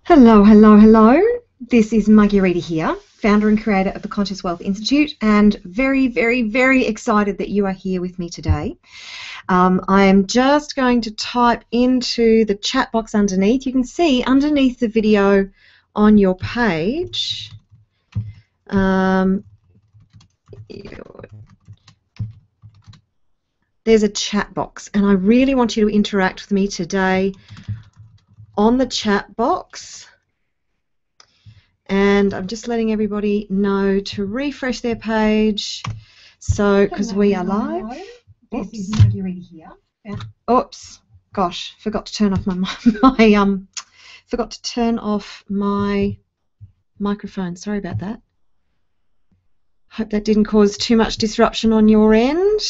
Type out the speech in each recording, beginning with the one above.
Hello, hello, hello. This is Margarita here, founder and creator of the Conscious Wealth Institute, and very, very, very excited that you are here with me today. I am just going to type into the chat box underneath. You can see underneath the video on your page, there's a chat box, and I really want you to interact with me today on the chat box. And I'm just letting everybody know to refresh their page. So, because we are live. This is Margarita here. Oops, gosh, forgot to turn off forgot to turn off my microphone. Sorry about that. Hope that didn't cause too much disruption on your end.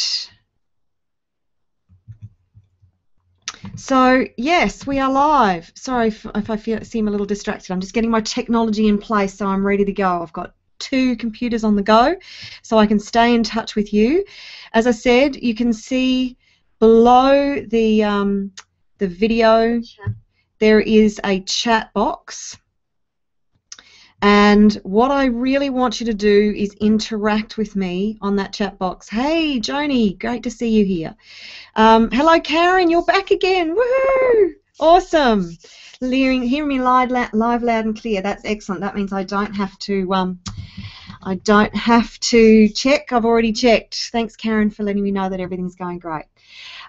So, yes, we are live. Sorry if I seem a little distracted. I'm just getting my technology in place so I'm ready to go. I've got 2 computers on the go so I can stay in touch with you. As I said, you can see below the video there is a chat box. And what I really want you to do is interact with me on that chat box. Hey, Joni, great to see you here. Hello, Karen, you're back again. Woohoo! Awesome. Hearing me live, loud and clear. That's excellent. That means I don't have to check. I've already checked. Thanks, Karen, for letting me know that everything's going great.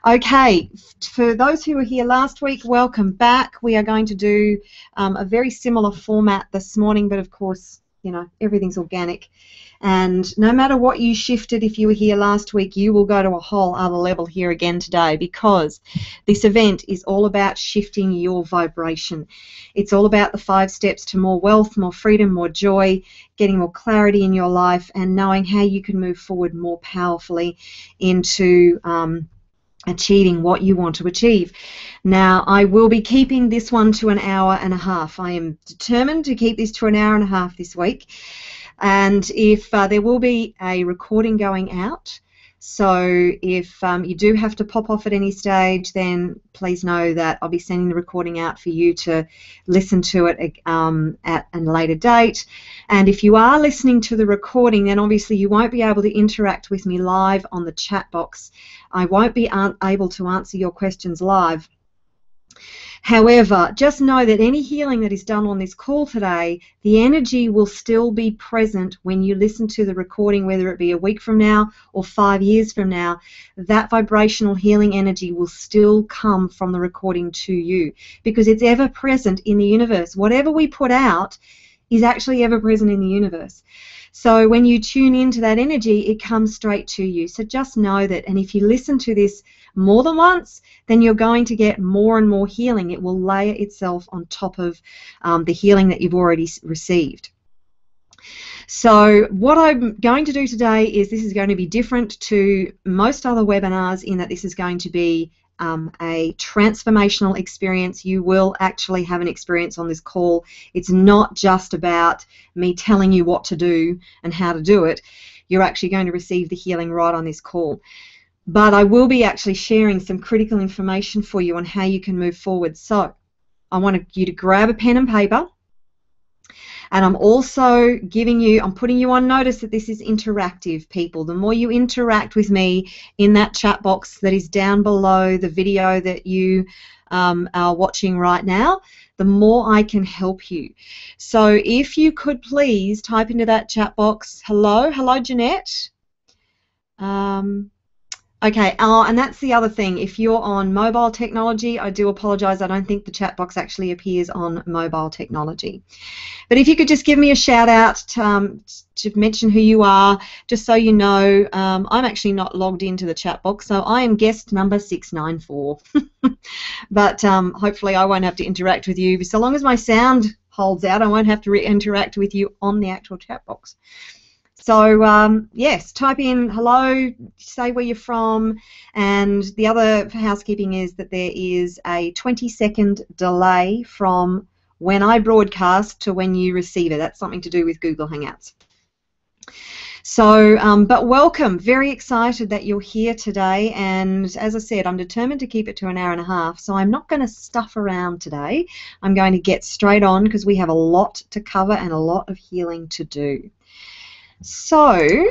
Okay, for those who were here last week, welcome back. We are going to do a very similar format this morning, but of course, you know, everything's organic. And no matter what you shifted, if you were here last week, you will go to a whole other level here again today, because this event is all about shifting your vibration. It's all about the 5 steps to more wealth, more freedom, more joy, getting more clarity in your life, and knowing how you can move forward more powerfully into achieving what you want to achieve. Now, I will be keeping this one to 1.5 hours. I am determined to keep this to 1.5 hours this week. And if there will be a recording going out, so if you do have to pop off at any stage, then please know that I'll be sending the recording out for you to listen to it at a later date. And if you are listening to the recording, then obviously you won't be able to interact with me live on the chat box. I won't be able to answer your questions live. However, just know that any healing that is done on this call today, the energy will still be present when you listen to the recording, whether it be a week from now or 5 years from now. That vibrational healing energy will still come from the recording to you, because it's ever present in the universe. Whatever we put out is actually ever present in the universe. So when you tune into that energy, it comes straight to you. So just know that, and if you listen to this more than once, then you're going to get more and more healing. It will layer itself on top of the healing that you've already received. So what I'm going to do today is, this is going to be different to most other webinars in that this is going to be a transformational experience. You will actually have an experience on this call. It's not just about me telling you what to do and how to do it. You're actually going to receive the healing right on this call. But I will be actually sharing some critical information for you on how you can move forward. So I want you to grab a pen and paper. And I'm also I'm putting you on notice that this is interactive, people. The more you interact with me in that chat box that is down below the video that you are watching right now, the more I can help you. So if you could please type into that chat box, hello, Jeanette. Okay, and that's the other thing. If you're on mobile technology, I do apologise. I don't think the chat box actually appears on mobile technology. But if you could just give me a shout out to mention who you are, just so you know, I'm actually not logged into the chat box, so I am guest number 694. But hopefully I won't have to interact with you. So long as my sound holds out, I won't have to interact with you on the actual chat box. So, yes, type in hello, say where you're from, and the other housekeeping is that there is a 20-second delay from when I broadcast to when you receive it. That's something to do with Google Hangouts. So, but welcome. Very excited that you're here today. And as I said, I'm determined to keep it to an hour and a half. So I'm not going to stuff around today. I'm going to get straight on because we have a lot to cover and a lot of healing to do. So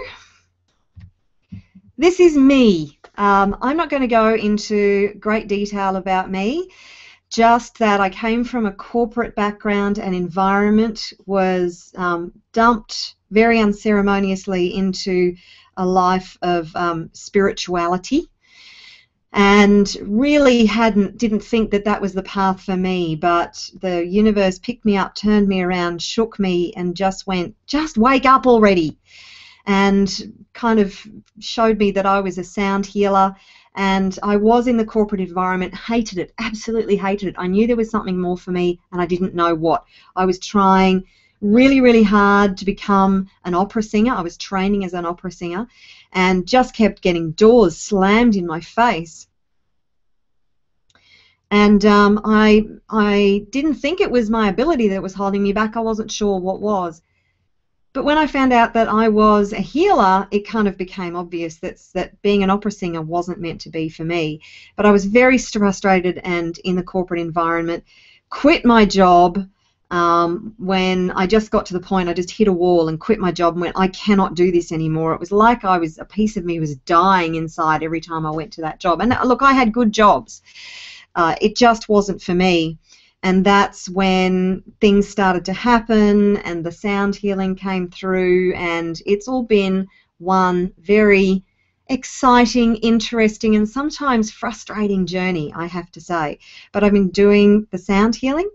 this is me. I'm not going to go into great detail about me. Just that I came from a corporate background and environment, was dumped very unceremoniously into a life of spirituality, and really didn't think that that was the path for me, but the universe picked me up, turned me around, shook me, and just went, just wake up already, and kind of showed me that I was a sound healer. And I was in the corporate environment, hated it, absolutely hated it. I knew there was something more for me, and I didn't know what. I was trying really, really hard to become an opera singer. I was training as an opera singer and just kept getting doors slammed in my face. And I didn't think it was my ability that was holding me back. I wasn't sure what was. But when I found out that I was a healer, it kind of became obvious that being an opera singer wasn't meant to be for me. But I was very frustrated and in the corporate environment, quit my job when I just got to the point I just hit a wall and quit my job and went, I cannot do this anymore. It was like a piece of me was dying inside every time I went to that job. And look, I had good jobs. It just wasn't for me. And that's when things started to happen and the sound healing came through, and it's all been one very exciting, interesting, and sometimes frustrating journey, I have to say. But I've been doing the sound healing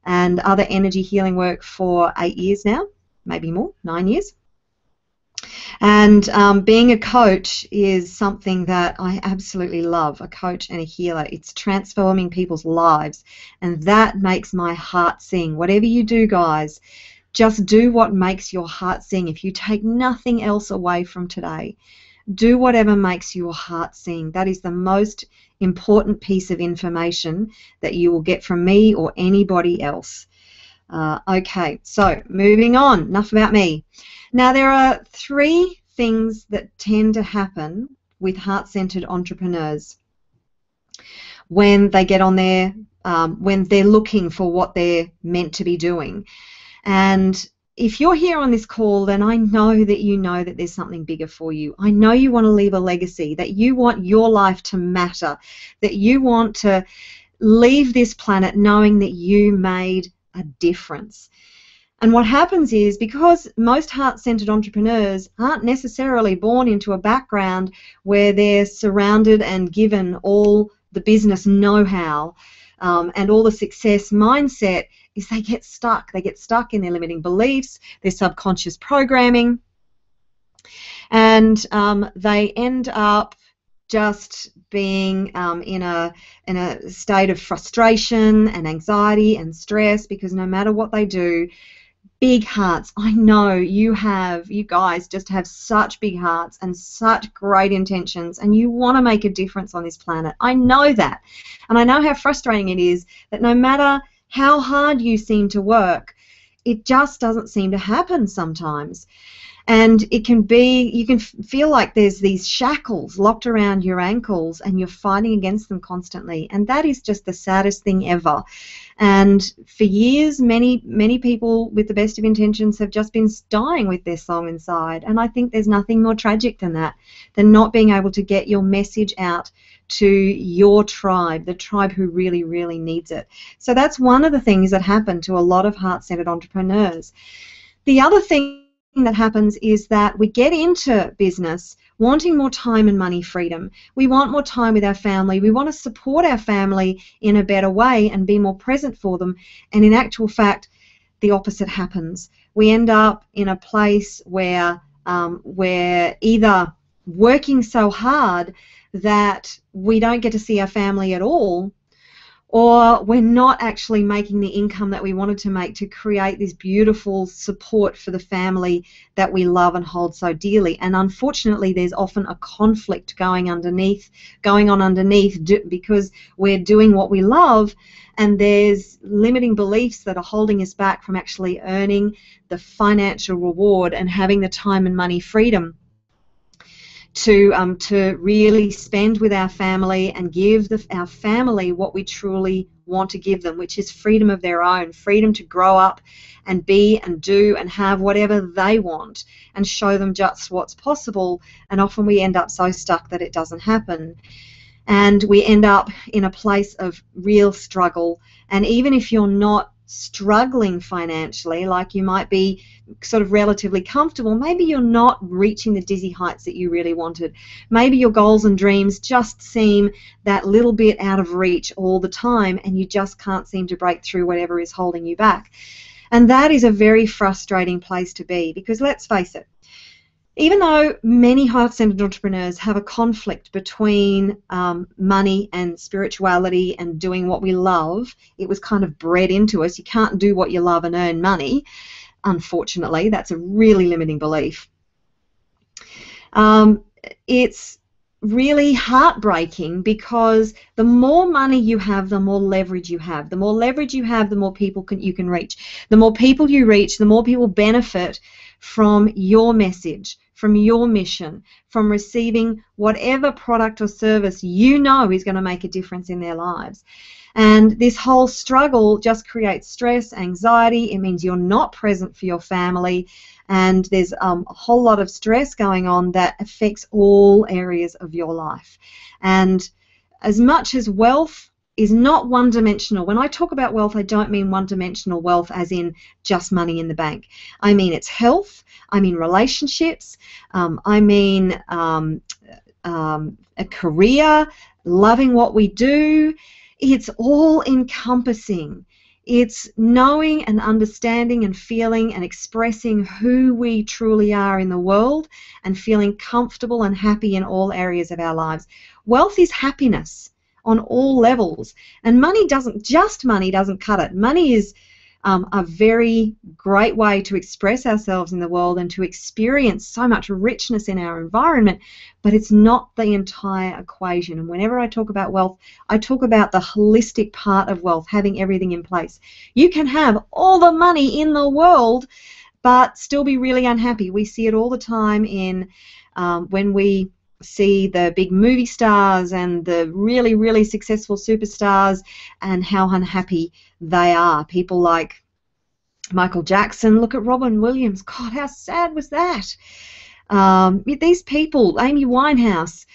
and other energy healing work for 8 years now, maybe more, 9 years. And being a coach is something that I absolutely love, a coach and a healer. It's transforming people's lives, and that makes my heart sing. Whatever you do, guys, just do what makes your heart sing. If you take nothing else away from today, do whatever makes your heart sing. That is the most important piece of information that you will get from me or anybody else. Okay, so moving on, enough about me. Now, there are 3 things that tend to happen with heart-centered entrepreneurs when they get on there, when they're looking for what they're meant to be doing. And if you're here on this call, then I know that you know that there's something bigger for you. I know you want to leave a legacy, that you want your life to matter, that you want to leave this planet knowing that you made a difference. And what happens is, because most heart-centered entrepreneurs aren't necessarily born into a background where they're surrounded and given all the business know-how and all the success mindset, is they get stuck. They get stuck in their limiting beliefs, their subconscious programming, and they end up just being in a state of frustration and anxiety and stress, because no matter what they do, big hearts. I know you guys just have such big hearts and such great intentions, and you want to make a difference on this planet. I know that. And I know how frustrating it is that no matter how hard you seem to work, it just doesn't seem to happen sometimes. And it can be, you can feel like there's these shackles locked around your ankles and you're fighting against them constantly. And that is just the saddest thing ever. And for years, many people with the best of intentions have just been dying with their song inside. And I think there's nothing more tragic than that, than not being able to get your message out to your tribe, the tribe who really, really needs it. So that's one of the things that happen to a lot of heart-centered entrepreneurs. The other thing that happens is that we get into business wanting more time and money freedom. We want more time with our family. We want to support our family in a better way and be more present for them. And in actual fact, the opposite happens. We end up in a place where we're either working so hard that we don't get to see our family at all, or we're not actually making the income that we wanted to make to create this beautiful support for the family that we love and hold so dearly. And unfortunately, there's often a conflict going on underneath because we're doing what we love, and there's limiting beliefs that are holding us back from actually earning the financial reward and having the time and money freedom to really spend with our family and give our family what we truly want to give them, which is freedom of their own, freedom to grow up and be and do and have whatever they want, and show them just what's possible. And often we end up so stuck that it doesn't happen. And we end up in a place of real struggle. And even if you're not struggling financially, like you might be sort of relatively comfortable, maybe you're not reaching the dizzy heights that you really wanted. Maybe your goals and dreams just seem that little bit out of reach all the time, and you just can't seem to break through whatever is holding you back. And that is a very frustrating place to be, because let's face it, even though many heart-centered entrepreneurs have a conflict between money and spirituality and doing what we love, it was kind of bred into us. You can't do what you love and earn money. Unfortunately, that's a really limiting belief. It's really heartbreaking, because the more money you have, the more leverage you have. The more leverage you have, the more people you can reach. The more people you reach, the more people benefit from your message, from your mission, from receiving whatever product or service you know is going to make a difference in their lives. And this whole struggle just creates stress, anxiety. It means you're not present for your family, and there's a whole lot of stress going on that affects all areas of your life. And as much as wealth is not one-dimensional, when I talk about wealth, I don't mean one-dimensional wealth as in just money in the bank. I mean it's health, I mean relationships, I mean a career, loving what we do. It's all encompassing. It's knowing and understanding and feeling and expressing who we truly are in the world, and feeling comfortable and happy in all areas of our lives. Wealth is happiness on all levels, and money doesn't cut it. Money is a very great way to express ourselves in the world and to experience so much richness in our environment, but it's not the entire equation. And whenever I talk about wealth, I talk about the holistic part of wealth, having everything in place. You can have all the money in the world but still be really unhappy. We see it all the time in when we see the big movie stars and the really, really successful superstars, and how unhappy they are. People like Michael Jackson, look at Robin Williams. God, how sad was that? These people, Amy Winehouse,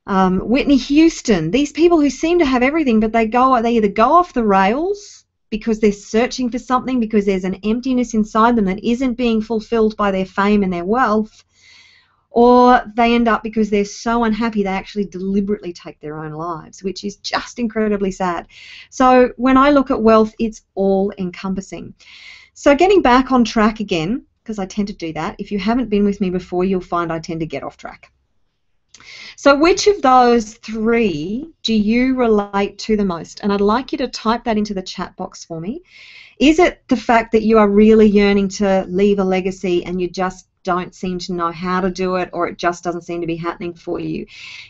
Whitney Houston, these people who seem to have everything, but they either go off the rails because they're searching for something, because there's an emptiness inside them that isn't being fulfilled by their fame and their wealth, or they end up, because they're so unhappy, they actually deliberately take their own lives, which is just incredibly sad. So when I look at wealth, it's all encompassing. So getting back on track again, because I tend to do that. If you haven't been with me before, you'll find I tend to get off track. So which of those three do you relate to the most? And I'd like you to type that into the chat box for me. Is it the fact that you are really yearning to leave a legacy and you just don't seem to know how to do it, or it just doesn't seem to be happening for you?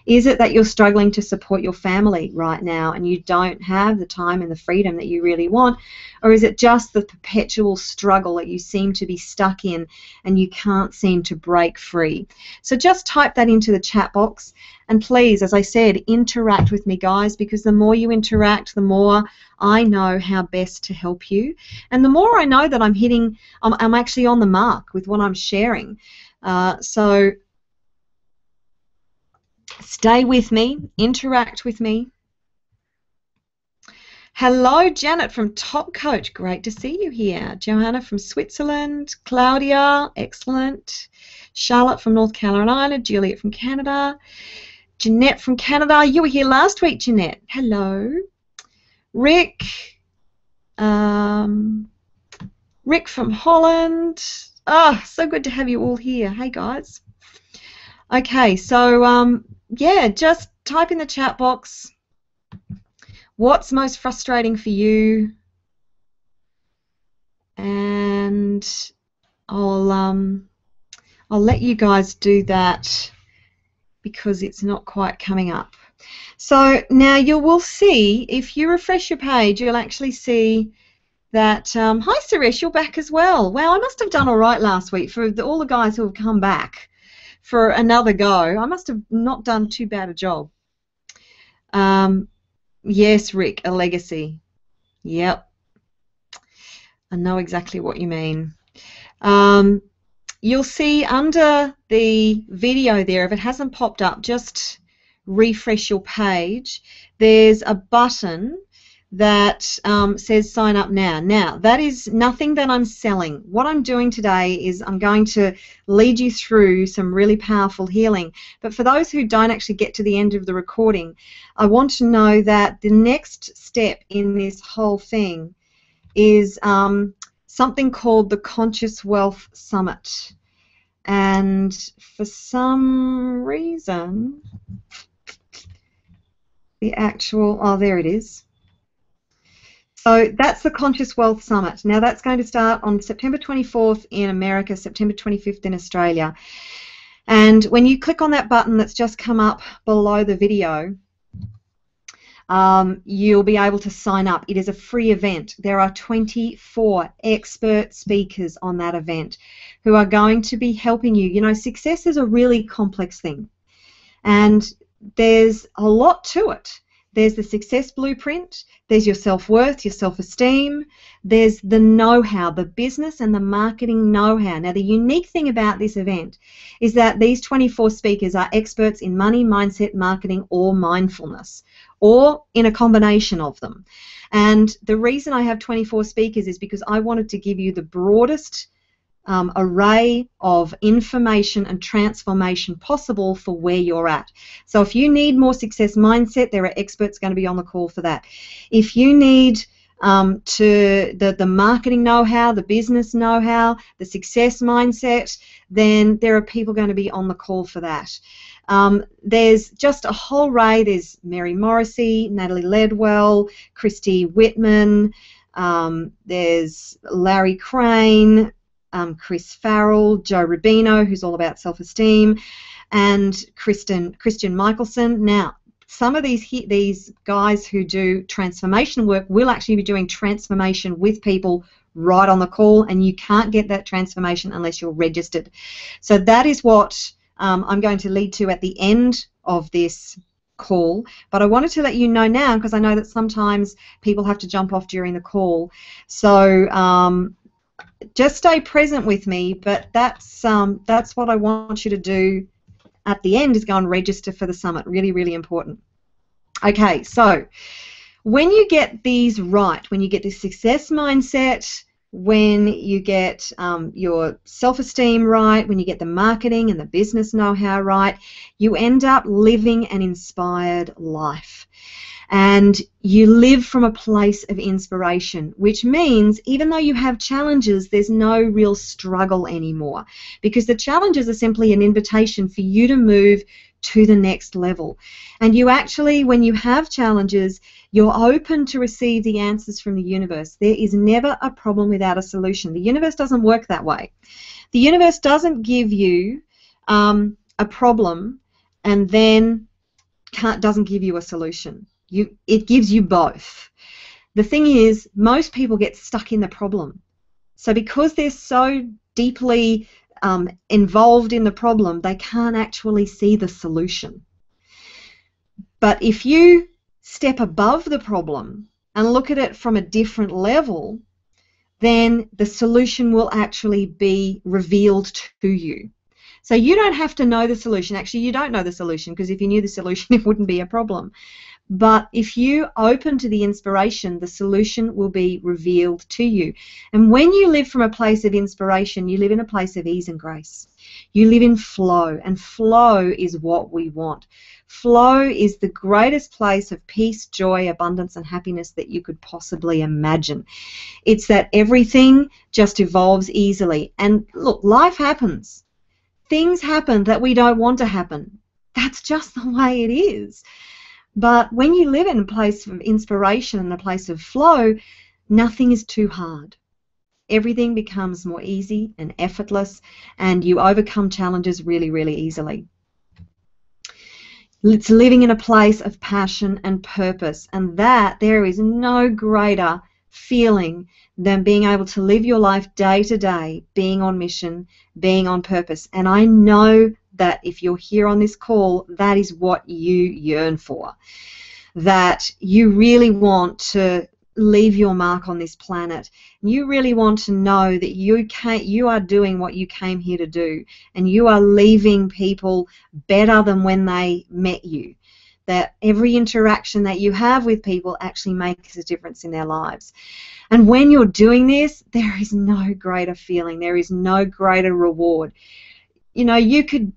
Is it that you're struggling to support your family right now and you don't have the time and the freedom that you really want? Or is it just the perpetual struggle that you seem to be stuck in and you can't seem to break free? So just type that into the chat box, and please, as I said, interact with me, guys, because the more you interact, the more I know how best to help you, and the more I know that I'm actually on the mark with what I'm sharing. So stay with me, interact with me. Hello, Janet from Top Coach. Great to see you here. Johanna from Switzerland. Claudia, excellent. Charlotte from North Carolina. Juliet from Canada. Jeanette from Canada. You were here last week, Jeanette. Hello. Rick. Rick from Holland. Oh, so good to have you all here. Hey, guys. Okay, so, yeah, just type in the chat box What's most frustrating for you? And I'll let you guys do that because it's not quite coming up. So now you will see, if you refresh your page, you'll actually see that, hi Suresh, you're back as well. Wow, I must have done all right last week for all the guys who have come back for another go. I must have not done too bad a job. Yes, Rick, a legacy. Yep. I know exactly what you mean. You'll see under the video there, if it hasn't popped up, just refresh your page. There's a button that says sign up now. Now, that is nothing that I'm selling. What I'm doing today is I'm going to lead you through some really powerful healing. But for those who don't actually get to the end of the recording, I want to know that the next step in this whole thing is something called the Conscious Wealth Summit. And for some reason, the actual, oh, there it is. So that's the Conscious Wealth Summit. Now that's going to start on September 24th in America, September 25th in Australia. And when you click on that button that's just come up below the video, you'll be able to sign up. It is a free event. There are 24 expert speakers on that event who are going to be helping you. You know, success is a really complex thing, and there's a lot to it. There's the success blueprint, there's your self-worth, your self-esteem, there's the know-how, the business and the marketing know-how. Now, the unique thing about this event is that these 24 speakers are experts in money, mindset, marketing, or mindfulness, or in a combination of them. And the reason I have 24 speakers is because I wanted to give you the broadest array of information and transformation possible for where you're at. So if you need more success mindset, there are experts going to be on the call for that. If you need the marketing know-how, the business know-how, the success mindset, then there are people going to be on the call for that. There's just a whole array. There's Mary Morrissey, Natalie Ledwell, Christy Whitman, there's Larry Crane, Chris Farrell, Joe Rubino, who's all about self-esteem, and Christian Michelson. Now, some of these guys who do transformation work will actually be doing transformation with people right on the call, and you can't get that transformation unless you're registered. So that is what I'm going to lead to at the end of this call, but I wanted to let you know now because I know that sometimes people have to jump off during the call. So just stay present with me, but that's what I want you to do at the end, is go and register for the summit. Really, really important. Okay, so when you get these right, when you get the success mindset, when you get your self-esteem right, when you get the marketing and the business know-how right, you end up living an inspired life. And you live from a place of inspiration, which means even though you have challenges, there's no real struggle anymore, because the challenges are simply an invitation for you to move to the next level. And you actually, when you have challenges, you're open to receive the answers from the universe. There is never a problem without a solution. The universe doesn't work that way. The universe doesn't give you a problem and then doesn't give you a solution. It gives you both. The thing is, most people get stuck in the problem. So because they're so deeply involved in the problem, they can't actually see the solution. But if you step above the problem and look at it from a different level, then the solution will actually be revealed to you. So you don't have to know the solution. Actually, you don't know the solution, because if you knew the solution, it wouldn't be a problem. But if you open to the inspiration, the solution will be revealed to you. And when you live from a place of inspiration, you live in a place of ease and grace. You live in flow, and flow is what we want. Flow is the greatest place of peace, joy, abundance, and happiness that you could possibly imagine. It's that everything just evolves easily. And look, life happens. Things happen that we don't want to happen. That's just the way it is. But when you live in a place of inspiration and a place of flow, nothing is too hard. Everything becomes more easy and effortless, and you overcome challenges really, really easily. It's living in a place of passion and purpose, and that there is no greater feeling than being able to live your life day to day, being on mission, being on purpose. And I know that if you're here on this call, that is what you yearn for, that you really want to leave your mark on this planet. You really want to know that you are doing what you came here to do, and you are leaving people better than when they met you. That every interaction that you have with people actually makes a difference in their lives. And when you're doing this, there is no greater feeling. There is no greater reward. You know, you could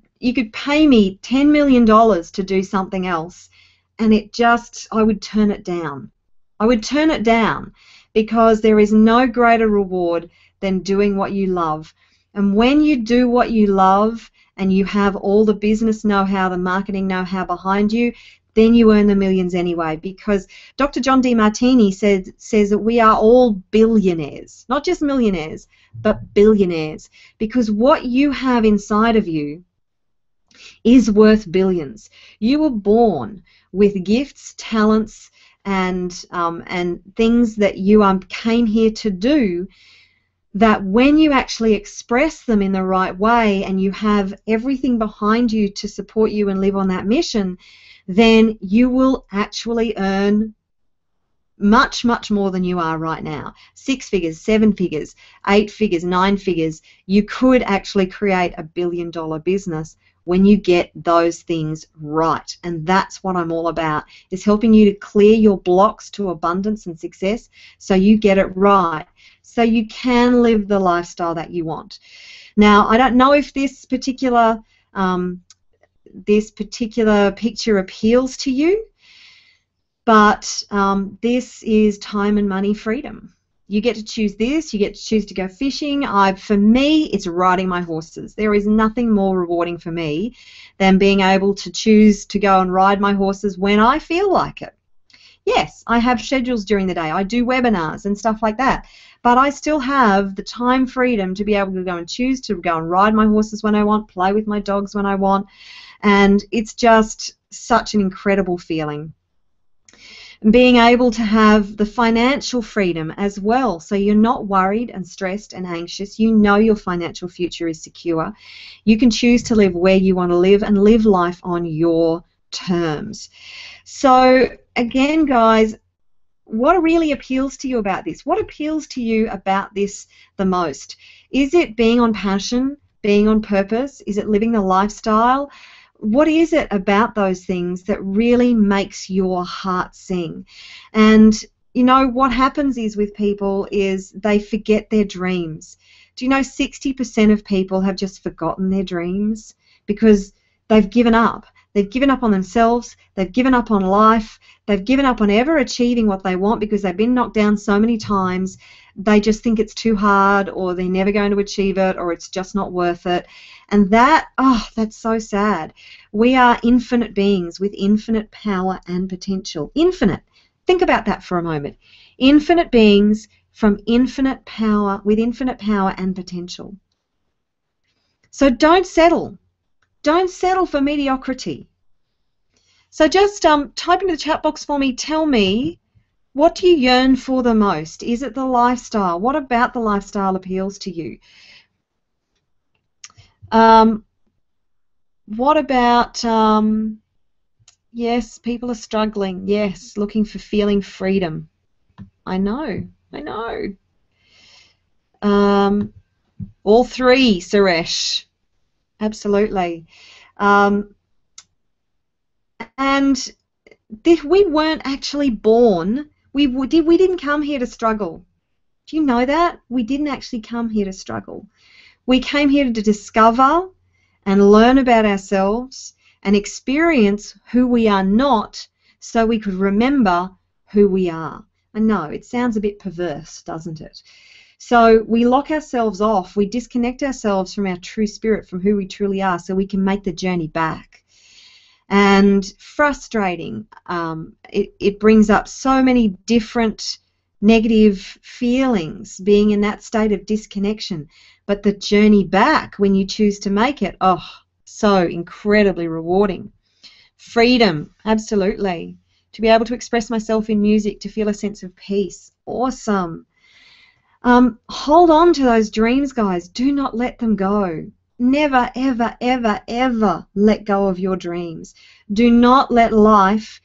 pay me $10 million to do something else, and I would turn it down. I would turn it down, because there is no greater reward than doing what you love. And when you do what you love and you have all the business know-how, the marketing know-how behind you, then you earn the millions anyway, because Dr. John Demartini says that we are all billionaires, not just millionaires, but billionaires, because what you have inside of you is worth billions. You were born with gifts, talents, and things that you came here to do, that when you actually express them in the right way and you have everything behind you to support you and live on that mission, then you will actually earn much, much more than you are right now. 6 figures, 7 figures, 8 figures, 9 figures. You could actually create a billion-dollar business when you get those things right. And that's what I'm all about, is helping you to clear your blocks to abundance and success so you get it right, so you can live the lifestyle that you want. Now, I don't know if this particular picture appeals to you, but this is time and money freedom. You get to choose this. You get to choose to go fishing. For me, it's riding my horses. There is nothing more rewarding for me than being able to choose to go and ride my horses when I feel like it. Yes, I have schedules during the day. I do webinars and stuff like that. But I still have the time freedom to be able to go and choose to go and ride my horses when I want, play with my dogs when I want. And it's just such an incredible feeling. Being able to have the financial freedom as well, so you're not worried and stressed and anxious. You know your financial future is secure. You can choose to live where you want to live and live life on your terms. So again, guys, what really appeals to you about this? What appeals to you about this the most? Is it being on passion, being on purpose? Is it living the lifestyle? What is it about those things that really makes your heart sing? And you know what happens is with people is they forget their dreams. Do you know 60% of people have just forgotten their dreams because they've given up? They've given up on themselves, they've given up on life, they've given up on ever achieving what they want because they've been knocked down so many times. They just think it's too hard, or they're never going to achieve it, or it's just not worth it. And that, that's so sad. We are infinite beings with infinite power and potential. Infinite. Think about that for a moment. Infinite beings from infinite power, with infinite power and potential. So don't settle. Don't settle for mediocrity. So just type into the chat box for me, tell me, what do you yearn for the most? Is it the lifestyle? What about the lifestyle appeals to you? What about, yes, people are struggling. Yes, looking for feeling freedom. I know. All three, Suresh. Absolutely. And we weren't actually born. We didn't come here to struggle. Do you know that? We didn't actually come here to struggle. We came here to discover and learn about ourselves and experience who we are not, so we could remember who we are. I know, it sounds a bit perverse, doesn't it? So we lock ourselves off, we disconnect ourselves from our true spirit, from who we truly are, so we can make the journey back. and frustrating. It brings up so many different negative feelings, being in that state of disconnection. But the journey back, when you choose to make it, oh, so incredibly rewarding. Freedom, absolutely. To be able to express myself in music, to feel a sense of peace, awesome. Hold on to those dreams, guys. Do not let them go. Never, ever, ever, ever let go of your dreams. Do not let life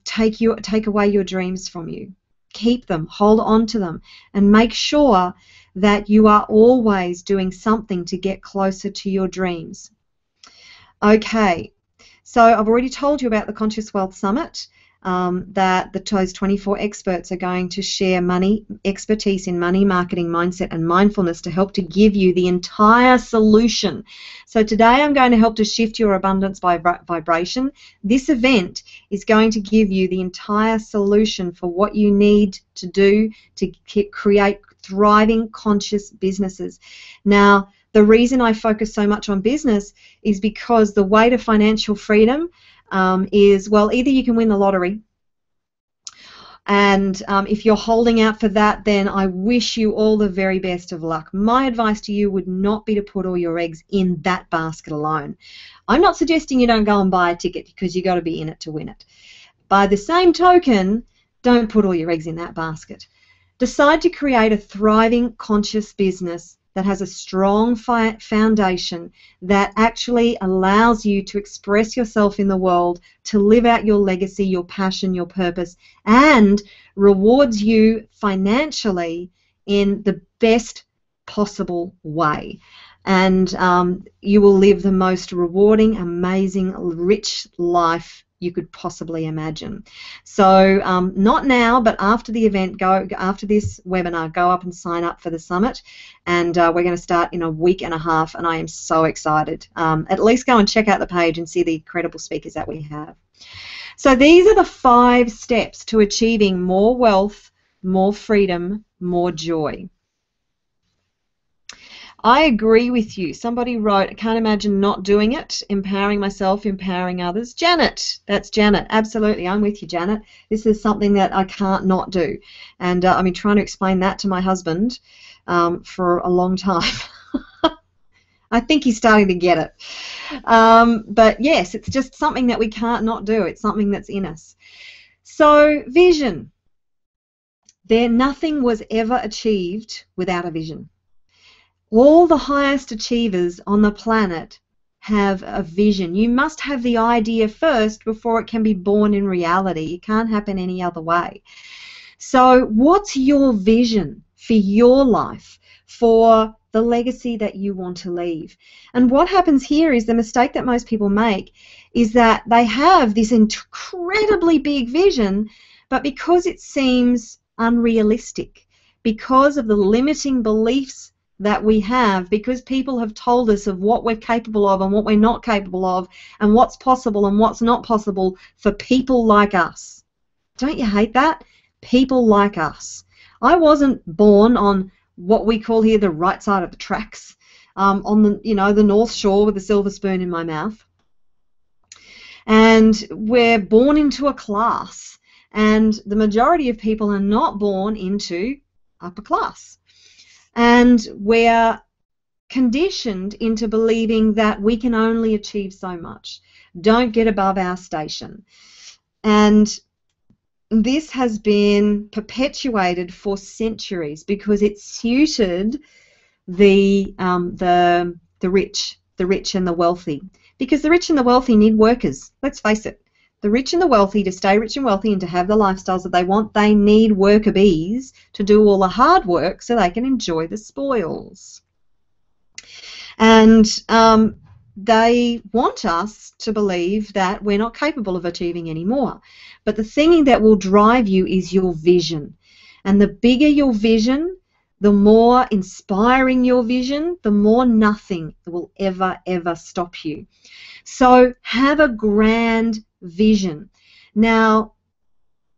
take away your dreams from you. Keep them, hold on to them, and make sure that you are always doing something to get closer to your dreams. Okay, so I've already told you about the Conscious Wealth Summit, that those 24 experts are going to share expertise in money, marketing, mindset, and mindfulness to help to give you the entire solution. So today I'm going to help to shift your abundance vibration. This event is going to give you the entire solution for what you need to do to create thriving conscious businesses. Now, the reason I focus so much on business is because the way to financial freedom is, well, either you can win the lottery, and if you're holding out for that, then I wish you all the very best of luck. My advice to you would not be to put all your eggs in that basket alone. I'm not suggesting you don't go and buy a ticket, because you've got to be in it to win it. By the same token, don't put all your eggs in that basket. Decide to create a thriving conscious business that has a strong foundation that actually allows you to express yourself in the world, to live out your legacy, your passion, your purpose, and rewards you financially in the best possible way. And you will live the most rewarding, amazing, rich life you could possibly imagine. So not now, but after the event, after this webinar, go up and sign up for the summit, and we're going to start in a week and a half, and I am so excited. At least go and check out the page and see the incredible speakers that we have. So these are the 5 steps to achieving more wealth, more freedom, more joy. I agree with you. Somebody wrote, I can't imagine not doing it, empowering myself, empowering others. Janet, that's Janet. Absolutely, I'm with you, Janet. This is something that I can't not do. And I've been trying to explain that to my husband for a long time. I think he's starting to get it. But yes, it's just something that we can't not do. It's something that's in us. So vision. Nothing was ever achieved without a vision. All the highest achievers on the planet have a vision. You must have the idea first before it can be born in reality. It can't happen any other way. So what's your vision for your life, for the legacy that you want to leave? And what happens here is the mistake that most people make is that they have this incredibly big vision, but because it seems unrealistic, because of the limiting beliefs that we have, because people have told us of what we're capable of and what we're not capable of, and what's possible and what's not possible for people like us. Don't you hate that? People like us. I wasn't born on what we call here the right side of the tracks, on the, the North Shore with a silver spoon in my mouth. And we're born into a class, and the majority of people are not born into upper class. And we're conditioned into believing that we can only achieve so much. Don't get above our station. And this has been perpetuated for centuries because it suited the rich and the wealthy. Because the rich and the wealthy need workers. Let's face it. The rich and the wealthy, to stay rich and wealthy and to have the lifestyles that they want, they need worker bees to do all the hard work so they can enjoy the spoils. And they want us to believe that we're not capable of achieving any more. But the thing that will drive you is your vision. And the bigger your vision, the more inspiring your vision, the more nothing will ever, ever stop you. So have a grand vision. Now,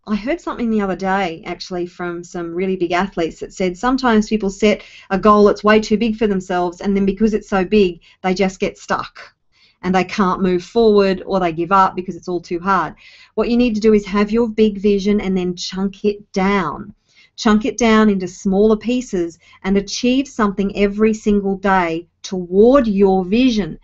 I heard something the other day actually from some really big athletes that said sometimes people set a goal that's way too big for themselves, and then because it's so big, they just get stuck. and they can't move forward, or they give up because it's all too hard. What you need to do is have your big vision and then chunk it down. Chunk it down into smaller pieces and achieve something every single day toward your vision.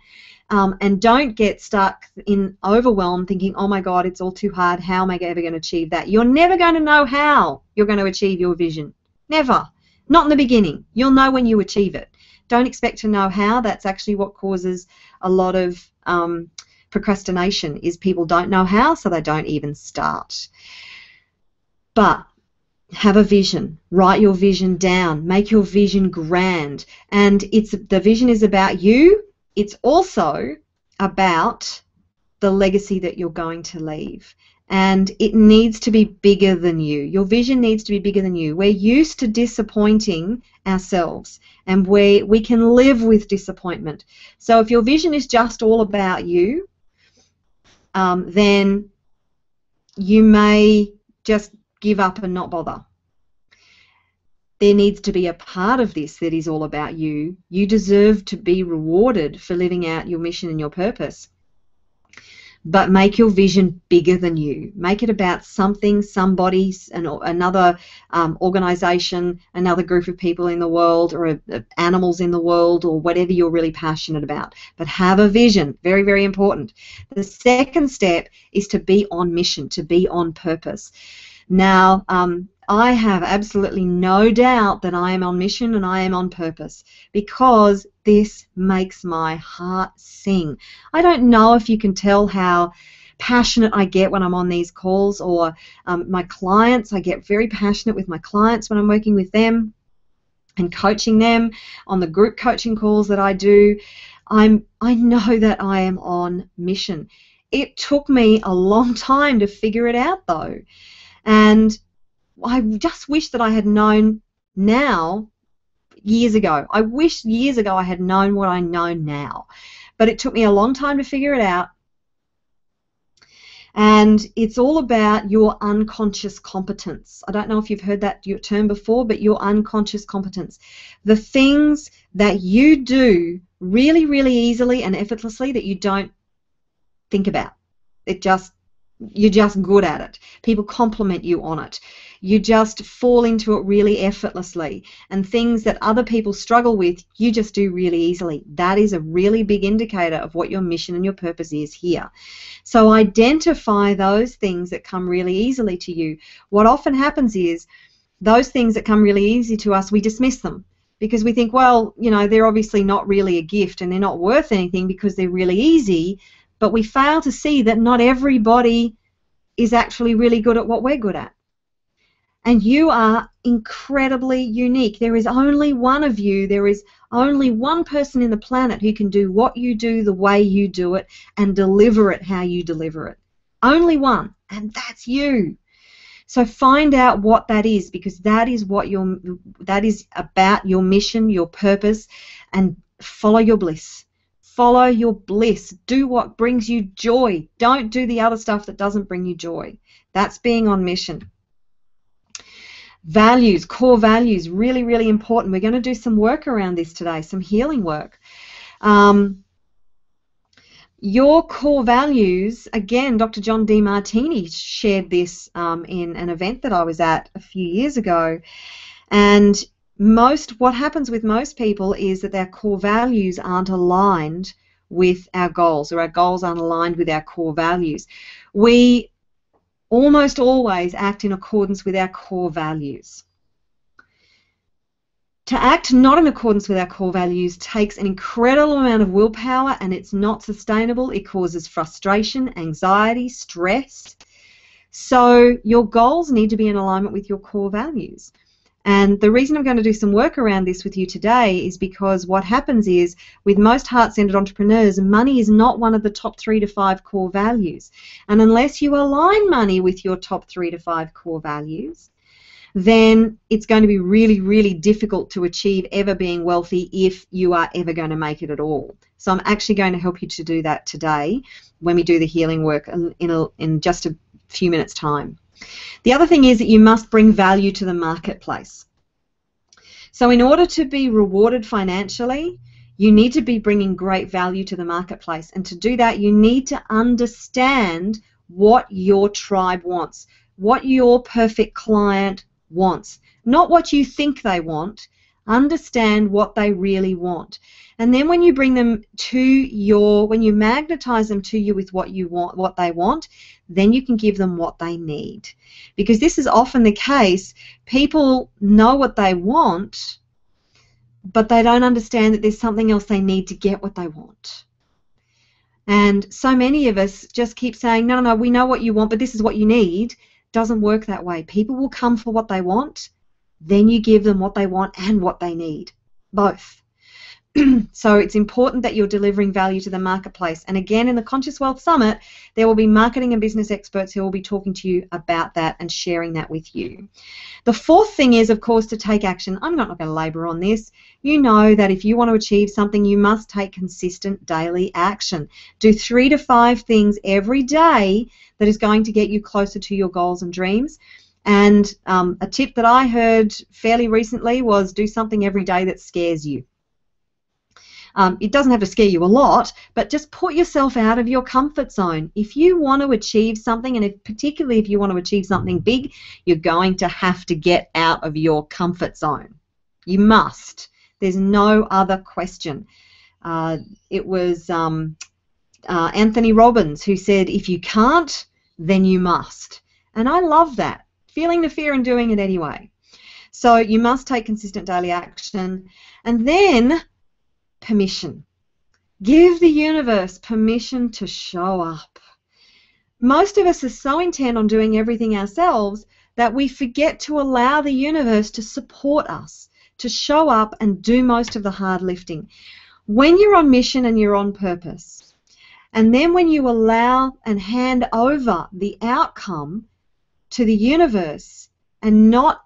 And don't get stuck in overwhelm thinking, oh my God, it's all too hard. How am I ever going to achieve that? You're never going to know how you're going to achieve your vision. Never. Not in the beginning. You'll know when you achieve it. Don't expect to know how. That's actually what causes a lot of procrastination, is people don't know how, so they don't even start. But have a vision. Write your vision down. Make your vision grand. And the vision is about you. It's also about the legacy that you're going to leave. And it needs to be bigger than you. Your vision needs to be bigger than you. We're used to disappointing ourselves, and we can live with disappointment. So if your vision is just all about you, then you may just give up and not bother. There needs to be a part of this that is all about you. You deserve to be rewarded for living out your mission and your purpose. But make your vision bigger than you. Make it about something, somebody, another organization, another group of people in the world, or animals in the world, or whatever you're really passionate about. But have a vision. Very, very important. The second step is to be on mission, to be on purpose. Now, I have absolutely no doubt that I am on mission and I am on purpose, because this makes my heart sing. I don't know if you can tell how passionate I get when I'm on these calls, or my clients. I get very passionate with my clients when I'm working with them and coaching them on the group coaching calls that I do. I know that I am on mission. It took me a long time to figure it out, though. And I just wish that I had known now years ago. I wish years ago I had known what I know now. But it took me a long time to figure it out. And it's all about your unconscious competence. I don't know if you've heard that term before, but your unconscious competence. The things that you do really, really easily and effortlessly that you don't think about. You're just good at it. People compliment you on it. You just fall into it really effortlessly. And things that other people struggle with, you just do really easily. That is a really big indicator of what your mission and your purpose is here. So identify those things that come really easily to you. What often happens is those things that come really easy to us, we dismiss them, because we think, well, you know, they're obviously not really a gift and they're not worth anything because they're really easy. But we fail to see that not everybody is actually really good at what we're good at. And you are incredibly unique. There is only one of you. There is only one person in the planet who can do what you do the way you do it and deliver it how you deliver it. Only one, and that's you. So find out what that is, because that is about your mission, your purpose, and follow your bliss. Follow your bliss. Do what brings you joy. Don't do the other stuff that doesn't bring you joy. That's being on mission. Values, core values, really, really important. We're going to do some work around this today, some healing work. Your core values, again, Dr. John Demartini shared this in an event that I was at a few years ago. And what happens with most people is that their core values aren't aligned with our goals, or our goals aren't aligned with our core values. We almost always act in accordance with our core values. To act not in accordance with our core values takes an incredible amount of willpower, and it's not sustainable. It causes frustration, anxiety, stress. So your goals need to be in alignment with your core values. And the reason I'm going to do some work around this with you today is because what happens is, with most heart-centered entrepreneurs, money is not one of the top 3 to 5 core values. And unless you align money with your top 3 to 5 core values, then it's going to be really, really difficult to achieve ever being wealthy, if you are ever going to make it at all. So I'm actually going to help you to do that today when we do the healing work in just a few minutes' time. The other thing is that you must bring value to the marketplace. So in order to be rewarded financially, You need to be bringing great value to the marketplace. And to do that, you need to understand what your tribe wants, what your perfect client wants, not what you think they want. Understand what they really want. And then when you bring them to when you magnetize them to you with what you want, what they want, then you can give them what they need. Because this is often the case. People know what they want, but they don't understand that there's something else they need to get what they want. And so many of us just keep saying, no, no, no, we know what you want, but this is what you need. Doesn't work that way. People will come for what they want, then you give them what they want and what they need, both. So it's important that you're delivering value to the marketplace. And again, in the Conscious Wealth Summit, there will be marketing and business experts who will be talking to you about that and sharing that with you. The fourth thing is, of course, to take action. I'm not going to labor on this. You know that if you want to achieve something, you must take consistent daily action. Do 3 to 5 things every day that is going to get you closer to your goals and dreams. And a tip that I heard fairly recently was do something every day that scares you. It doesn't have to scare you a lot, but just put yourself out of your comfort zone. If you want to achieve something, and particularly if you want to achieve something big, you're going to have to get out of your comfort zone. You must. There's no other question. It was Anthony Robbins who said, if you can't, then you must. And I love that. Feeling the fear and doing it anyway. So you must take consistent daily action. And then permission. Give the universe permission to show up. Most of us are so intent on doing everything ourselves that we forget to allow the universe to support us, to show up and do most of the hard lifting. When you're on mission and you're on purpose, and then when you allow and hand over the outcome to the universe and not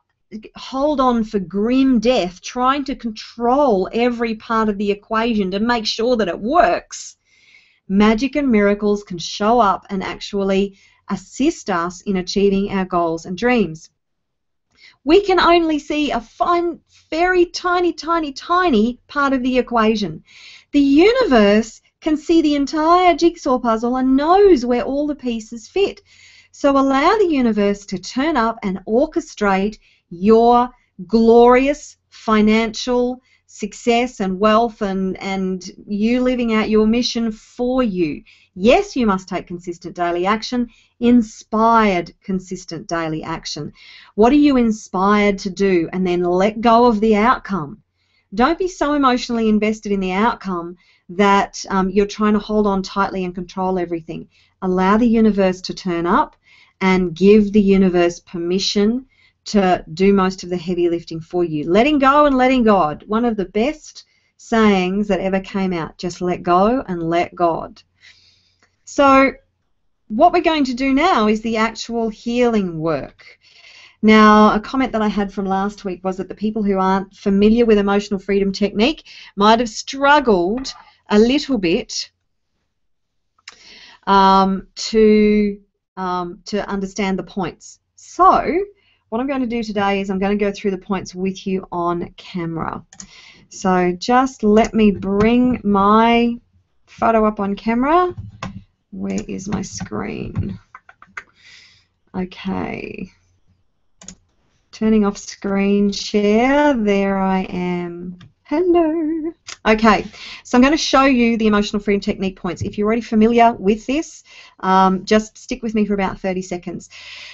hold on for grim death, trying to control every part of the equation to make sure that it works, magic and miracles can show up and actually assist us in achieving our goals and dreams. We can only see a fine, very tiny, tiny, tiny part of the equation. The universe can see the entire jigsaw puzzle and knows where all the pieces fit. So allow the universe to turn up and orchestrate your glorious financial success and wealth and you living out your mission for you. Yes, you must take consistent daily action, inspired consistent daily action. What are you inspired to do? And then let go of the outcome. Don't be so emotionally invested in the outcome that you're trying to hold on tightly and control everything. Allow the universe to turn up and give the universe permission to do most of the heavy lifting for you. Letting go and letting God. One of the best sayings that ever came out. Just let go and let God. So what we're going to do now is the actual healing work. Now, a comment that I had from last week was that the people who aren't familiar with emotional freedom technique might have struggled a little bit to understand the points. So what I'm going to do today is I'm going to go through the points with you on camera. So just let me bring my photo up on camera. Where is my screen? Okay. Turning off screen share. There I am. Hello. Okay, so I'm going to show you the emotional freedom technique points. If you're already familiar with this, just stick with me for about 30 seconds.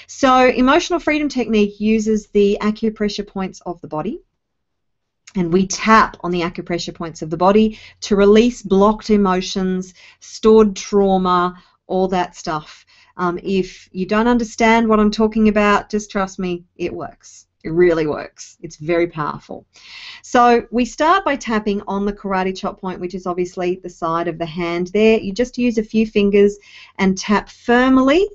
So emotional freedom technique uses the acupressure points of the body, and we tap on the acupressure points of the body to release blocked emotions, stored trauma, all that stuff. If you don't understand what I'm talking about, just trust me, it works. It really works. It's very powerful. So we start by tapping on the karate chop point, which is obviously the side of the hand there. You just use a few fingers and tap firmly,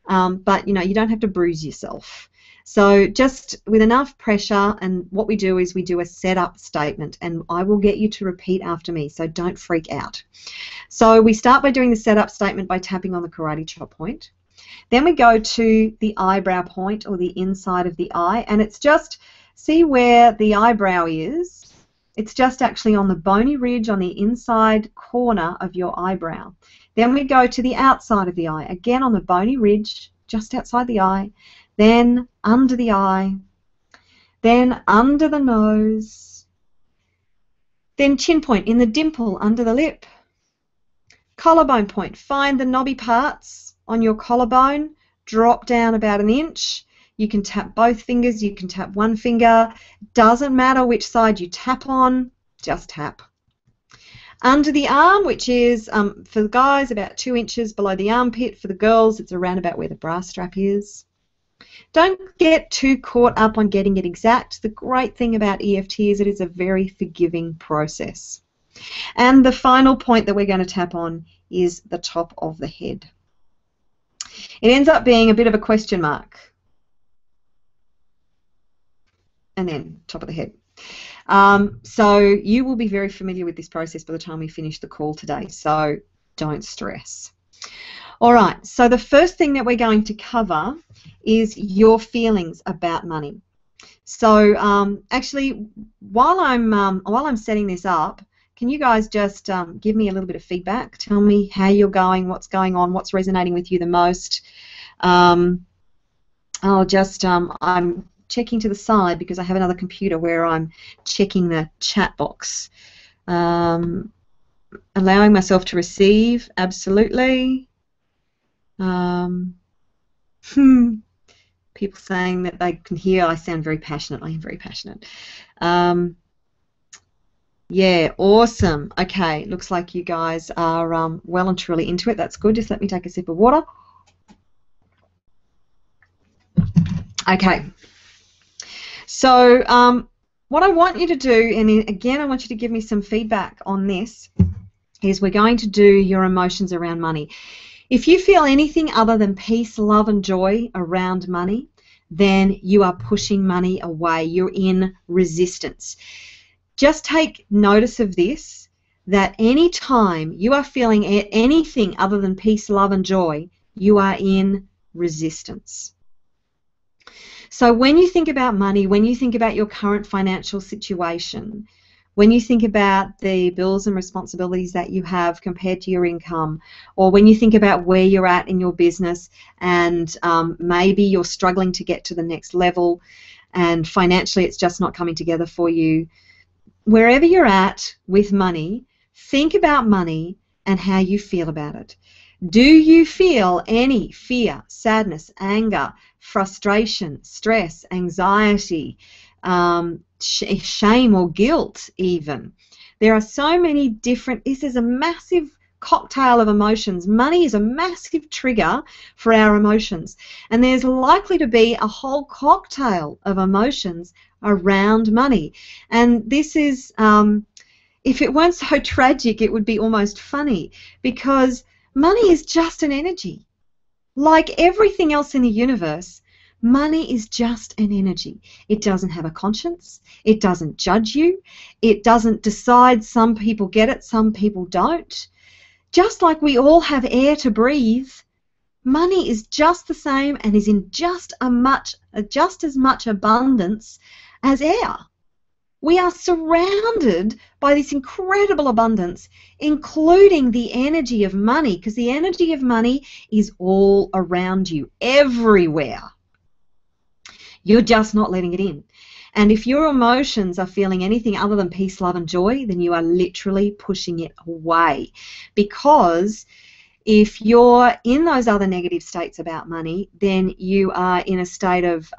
but you don't have to bruise yourself. So just with enough pressure, and what we do is we do a setup statement, and I will get you to repeat after me, so don't freak out. So we start by doing the setup statement by tapping on the karate chop point. Then we go to the eyebrow point, or the inside of the eye, and it's just, see where the eyebrow is, It's just actually on the bony ridge on the inside corner of your eyebrow. Then we go to the outside of the eye, again on the bony ridge, just outside the eye, then under the eye, then under the nose, then chin point in the dimple under the lip, collarbone point. Find the knobby parts on your collarbone, drop down about an inch. You can tap both fingers, you can tap one finger. Doesn't matter which side you tap on, just tap. Under the arm, which is, for the guys, about 2 inches below the armpit. For the girls, it's around about where the bra strap is. Don't get too caught up on getting it exact. The great thing about EFT is it is a very forgiving process. And the final point that we're going to tap on is the top of the head. It ends up being a bit of a question mark. And then top of the head. So you will be very familiar with this process by the time we finish the call today, so don't stress. All right, so the first thing that we're going to cover is your feelings about money. So actually, while I'm setting this up, can you guys just give me a little bit of feedback? Tell me how you're going, what's going on, what's resonating with you the most. I'm checking to the side because I have another computer where I'm checking the chat box. Allowing myself to receive, absolutely. People saying that they can hear I sound very passionate. I am very passionate. Yeah, awesome. Okay, looks like you guys are well and truly into it. That's good. Just let me take a sip of water. Okay. So what I want you to do, and again I want you to give me some feedback on this, is we're going to do your emotions around money. If you feel anything other than peace, love and joy around money, then you are pushing money away. You're in resistance. Just take notice of this, that any time you are feeling anything other than peace, love and joy, you are in resistance. So when you think about money, when you think about your current financial situation, when you think about the bills and responsibilities that you have compared to your income, or when you think about where you're at in your business and maybe you're struggling to get to the next level and financially it's just not coming together for you, wherever you're at with money, think about money and how you feel about it. Do you feel any fear, sadness, anger, frustration, stress, anxiety, shame or guilt even? There are so many different, this is a massive cocktail of emotions. Money is a massive trigger for our emotions, and there's likely to be a whole cocktail of emotions around money. And this is, if it weren't so tragic, it would be almost funny, because money is just an energy. Like everything else in the universe, money is just an energy. It doesn't have a conscience. It doesn't judge you. It doesn't decide some people get it, some people don't. Just like we all have air to breathe, money is just the same and is in just as much abundance as air. We are surrounded by this incredible abundance, including the energy of money, because the energy of money is all around you, everywhere. You're just not letting it in. And if your emotions are feeling anything other than peace, love and joy, then you are literally pushing it away. Because if you're in those other negative states about money, then you are in a state of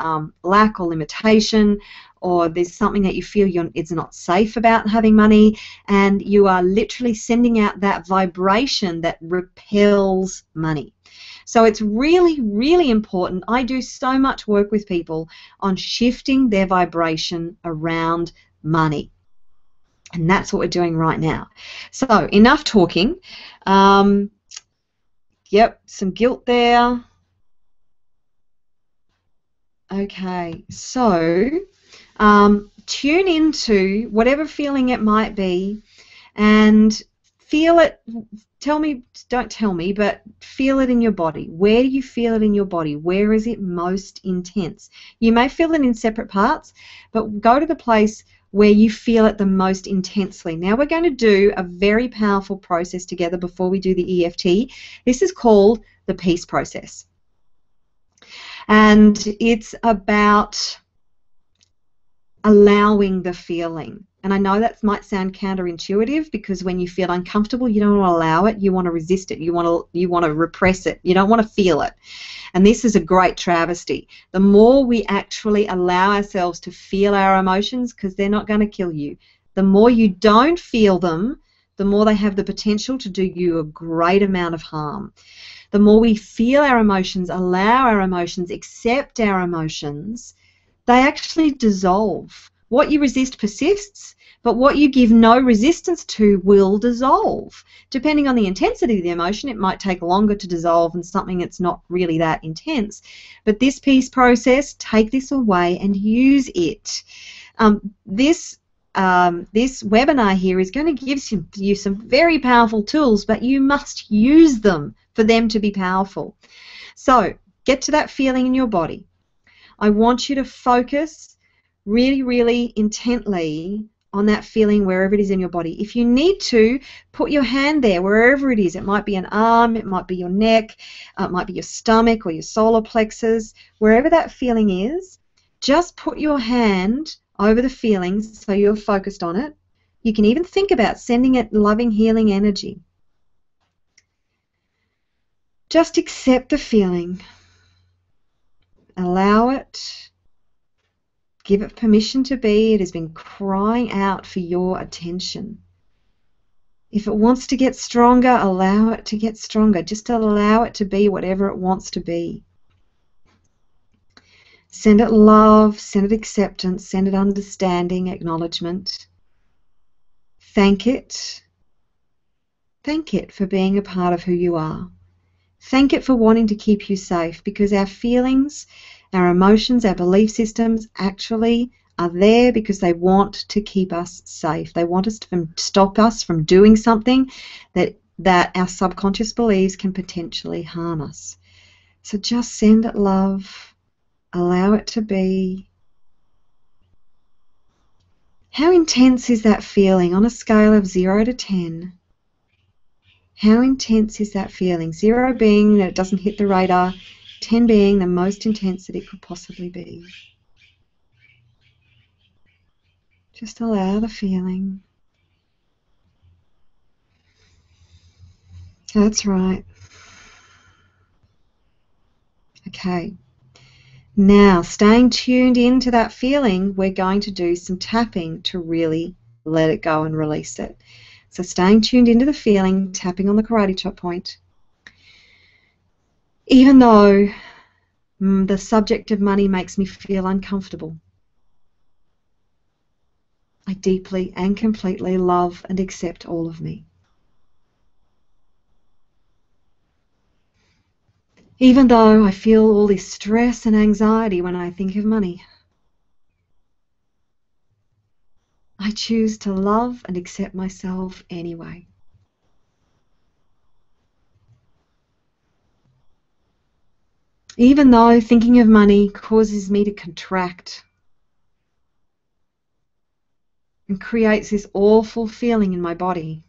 lack or limitation, or there's something that you feel it's not safe about having money, and you are literally sending out that vibration that repels money. So it's really, really important. I do so much work with people on shifting their vibration around money. And that's what we're doing right now. So enough talking. Yep, some guilt there. Okay, so tune into whatever feeling it might be and feel it. Tell me, don't tell me, but feel it in your body. Where do you feel it in your body? Where is it most intense? You may feel it in separate parts, but go to the place where you feel it the most intensely. Now we're going to do a very powerful process together before we do the EFT. This is called the peace process. And it's about allowing the feeling. And I know that might sound counterintuitive, because when you feel uncomfortable, you don't want to allow it, you want to resist it, you want to repress it, you don't want to feel it. And this is a great travesty. The more we actually allow ourselves to feel our emotions, because they're not going to kill you, the more you don't feel them, the more they have the potential to do you a great amount of harm. The more we feel our emotions, allow our emotions, accept our emotions, they actually dissolve. What you resist persists, but what you give no resistance to will dissolve. Depending on the intensity of the emotion, it might take longer to dissolve than something that's not really that intense. But this peace process, take this away and use it. This webinar here is going to give you some very powerful tools, but you must use them for them to be powerful. So get to that feeling in your body. I want you to focus really, really intently on that feeling wherever it is in your body. If you need to, put your hand there wherever it is. It might be an arm, it might be your neck, it might be your stomach or your solar plexus. Wherever that feeling is, just put your hand over the feeling so you're focused on it. You can even think about sending it loving, healing energy. Just accept the feeling. Allow it. Give it permission to be. It has been crying out for your attention. If it wants to get stronger, allow it to get stronger. Just allow it to be whatever it wants to be. Send it love, send it acceptance, send it understanding, acknowledgement. Thank it. Thank it for being a part of who you are. Thank it for wanting to keep you safe, because our feelings, our emotions, our belief systems actually are there because they want to keep us safe. They want us to stop us from doing something that our subconscious believes can potentially harm us. So just send it love. Allow it to be. How intense is that feeling on a scale of 0 to 10? How intense is that feeling? 0 being that it doesn't hit the radar, 10 being the most intense that it could possibly be. Just allow the feeling. That's right. Okay. Now, staying tuned into that feeling, we're going to do some tapping to really let it go and release it. So staying tuned into the feeling, tapping on the karate chop point. Even though the subject of money makes me feel uncomfortable, I deeply and completely love and accept all of me. Even though I feel all this stress and anxiety when I think of money, I choose to love and accept myself anyway. Even though thinking of money causes me to contract and creates this awful feeling in my body,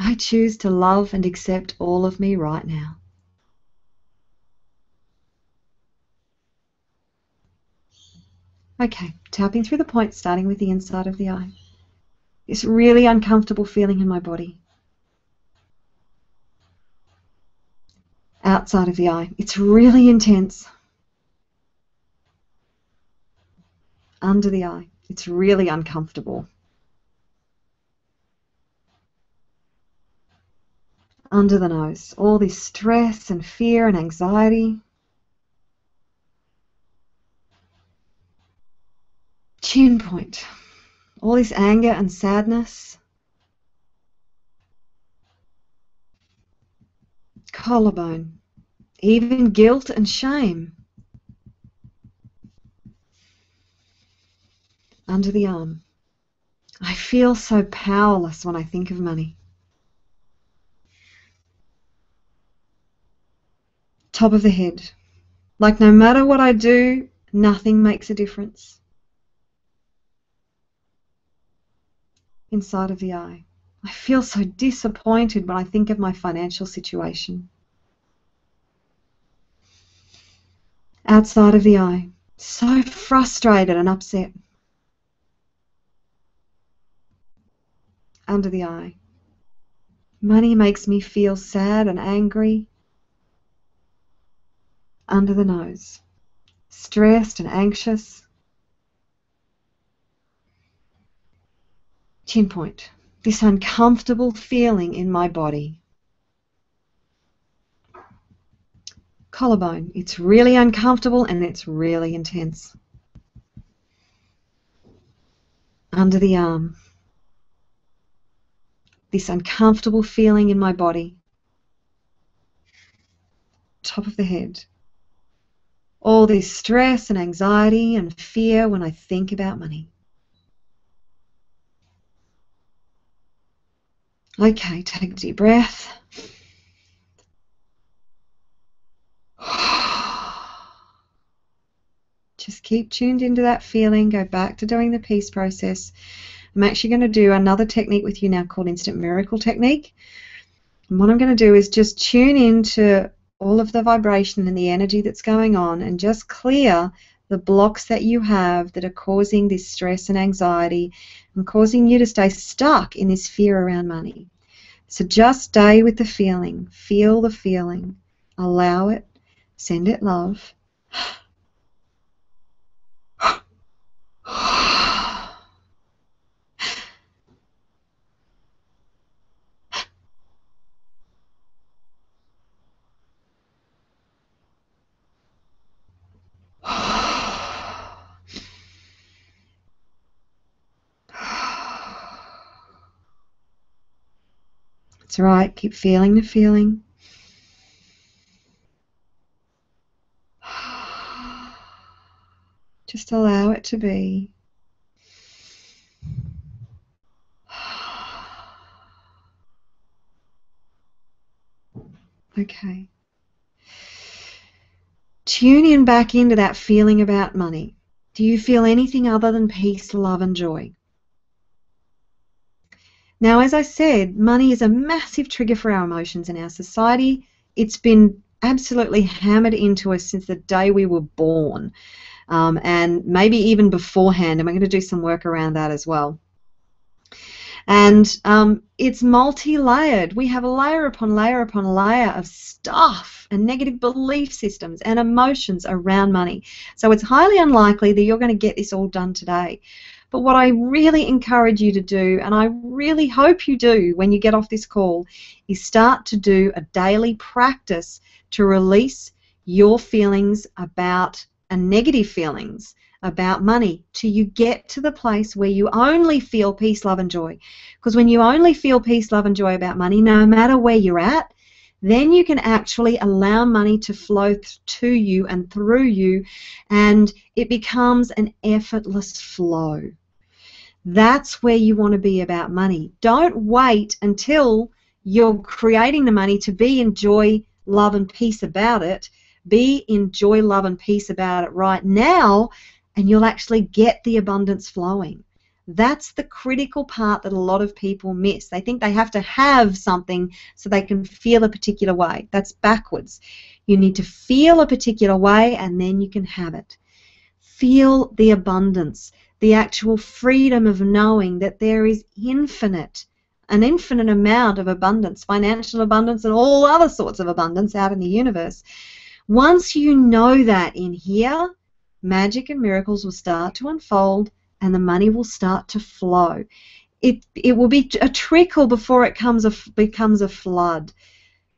I choose to love and accept all of me right now. Okay, tapping through the point, starting with the inside of the eye. This really uncomfortable feeling in my body. Outside of the eye. It's really intense. Under the eye. It's really uncomfortable. Under the nose. All this stress and fear and anxiety. Chin point. All this anger and sadness. Collarbone. Even guilt and shame. Under the arm. I feel so powerless when I think of money. Top of the head. Like no matter what I do, Nothing makes a difference. Inside of the eye. I feel so disappointed when I think of my financial situation. Outside of the eye. So frustrated and upset. Under the eye. Money makes me feel sad and angry. Under the nose. Stressed and anxious. Chin point. This uncomfortable feeling in my body. Collarbone. It's really uncomfortable and it's really intense. Under the arm. This uncomfortable feeling in my body. Top of the head. All this stress and anxiety and fear when I think about money. Okay, take a deep breath. Just keep tuned into that feeling. Go back to doing the peace process. I'm actually going to do another technique with you now called Instant Miracle Technique. And what I'm going to do is just tune into all of the vibration and the energy that's going on and just clear the blocks that you have that are causing this stress and anxiety and causing you to stay stuck in this fear around money. So just stay with the feeling. Feel the feeling. Allow it. Send it love. That's right. Keep feeling the feeling. Just allow it to be. Okay. Tune in back into that feeling about money. Do you feel anything other than peace, love, and joy? Now, as I said, money is a massive trigger for our emotions in our society. It's been absolutely hammered into us since the day we were born, and maybe even beforehand, and we're going to do some work around that as well. And it's multi-layered. We have layer upon layer upon layer of stuff and negative belief systems and emotions around money. So it's highly unlikely that you're going to get this all done today. But what I really encourage you to do, and I really hope you do when you get off this call, is start to do a daily practice to release your feelings about and negative feelings about money till you get to the place where you only feel peace, love, and joy. Because when you only feel peace, love, and joy about money, no matter where you're at, then you can actually allow money to flow to you and through you, and it becomes an effortless flow. That's where you want to be about money. Don't wait until you're creating the money to be in joy, love, and peace about it. Be in joy, love, and peace about it right now, and you'll actually get the abundance flowing. That's the critical part that a lot of people miss. They think they have to have something so they can feel a particular way. That's backwards. You need to feel a particular way and then you can have it. Feel the abundance, the actual freedom of knowing that there is an infinite amount of abundance, financial abundance and all other sorts of abundance out in the universe. Once you know that in here, magic and miracles will start to unfold and the money will start to flow. It will be a trickle before it becomes a flood.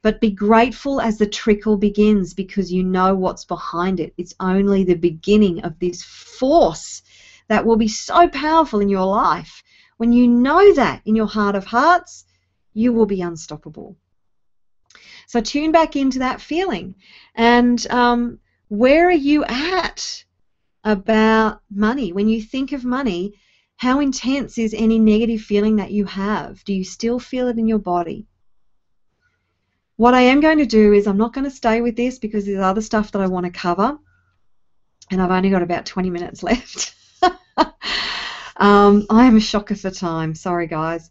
But be grateful as the trickle begins because you know what's behind it. It's only the beginning of this force that will be so powerful in your life. When you know that in your heart of hearts, you will be unstoppable. So tune back into that feeling. And where are you at about money? When you think of money, how intense is any negative feeling that you have? Do you still feel it in your body? What I am going to do is I'm not going to stay with this because there's other stuff that I want to cover. and I've only got about 20 minutes left. I am a shocker for time. Sorry, guys.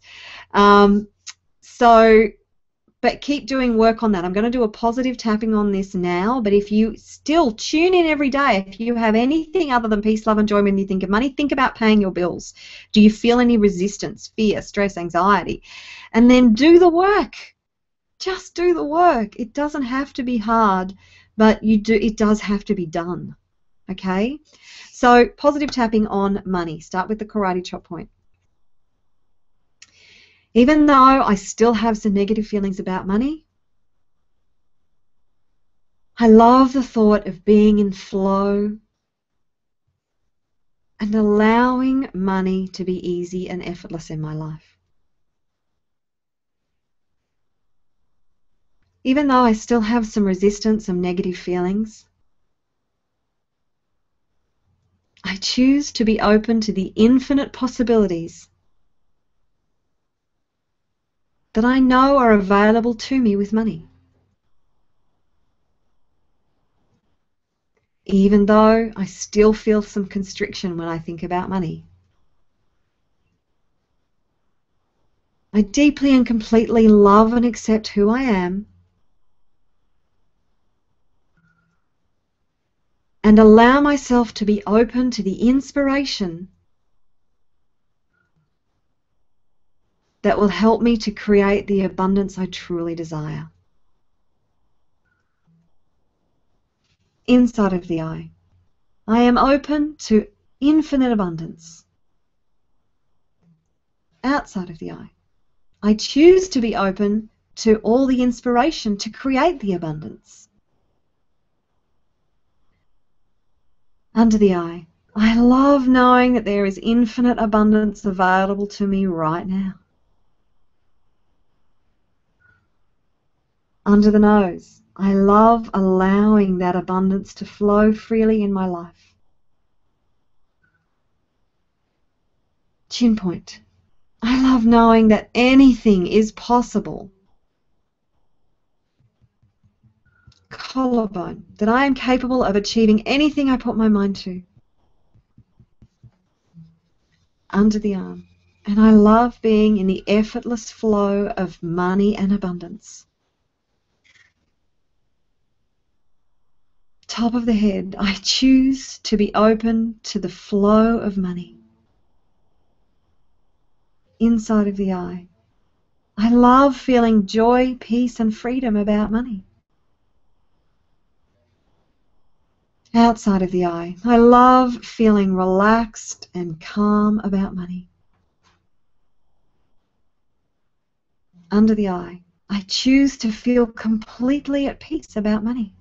But keep doing work on that. I'm going to do a positive tapping on this now, but if you still tune in every day, if you have anything other than peace, love, and joy when you think of money, think about paying your bills. Do you feel any resistance, fear, stress, anxiety? And then do the work. Just do the work. It doesn't have to be hard, but it does have to be done. Okay? So positive tapping on money. Start with the karate chop point. Even though I still have some negative feelings about money, I love the thought of being in flow and allowing money to be easy and effortless in my life. Even though I still have some resistance, some negative feelings, I choose to be open to the infinite possibilities that I know are available to me with money. Even though I still feel some constriction when I think about money, I deeply and completely love and accept who I am and allow myself to be open to the inspiration that will help me to create the abundance I truly desire. Inside of the eye, I am open to infinite abundance. Outside of the eye, I choose to be open to all the inspiration to create the abundance. Under the eye, I love knowing that there is infinite abundance available to me right now. Under the nose, I love allowing that abundance to flow freely in my life. Chin point, I love knowing that anything is possible. Collarbone, that I am capable of achieving anything I put my mind to. Under the arm, and I love being in the effortless flow of money and abundance. Top of the head, I choose to be open to the flow of money. Inside of the eye, I love feeling joy, peace, and freedom about money. Outside of the eye, I love feeling relaxed and calm about money. Under the eye, I choose to feel completely at peace about money.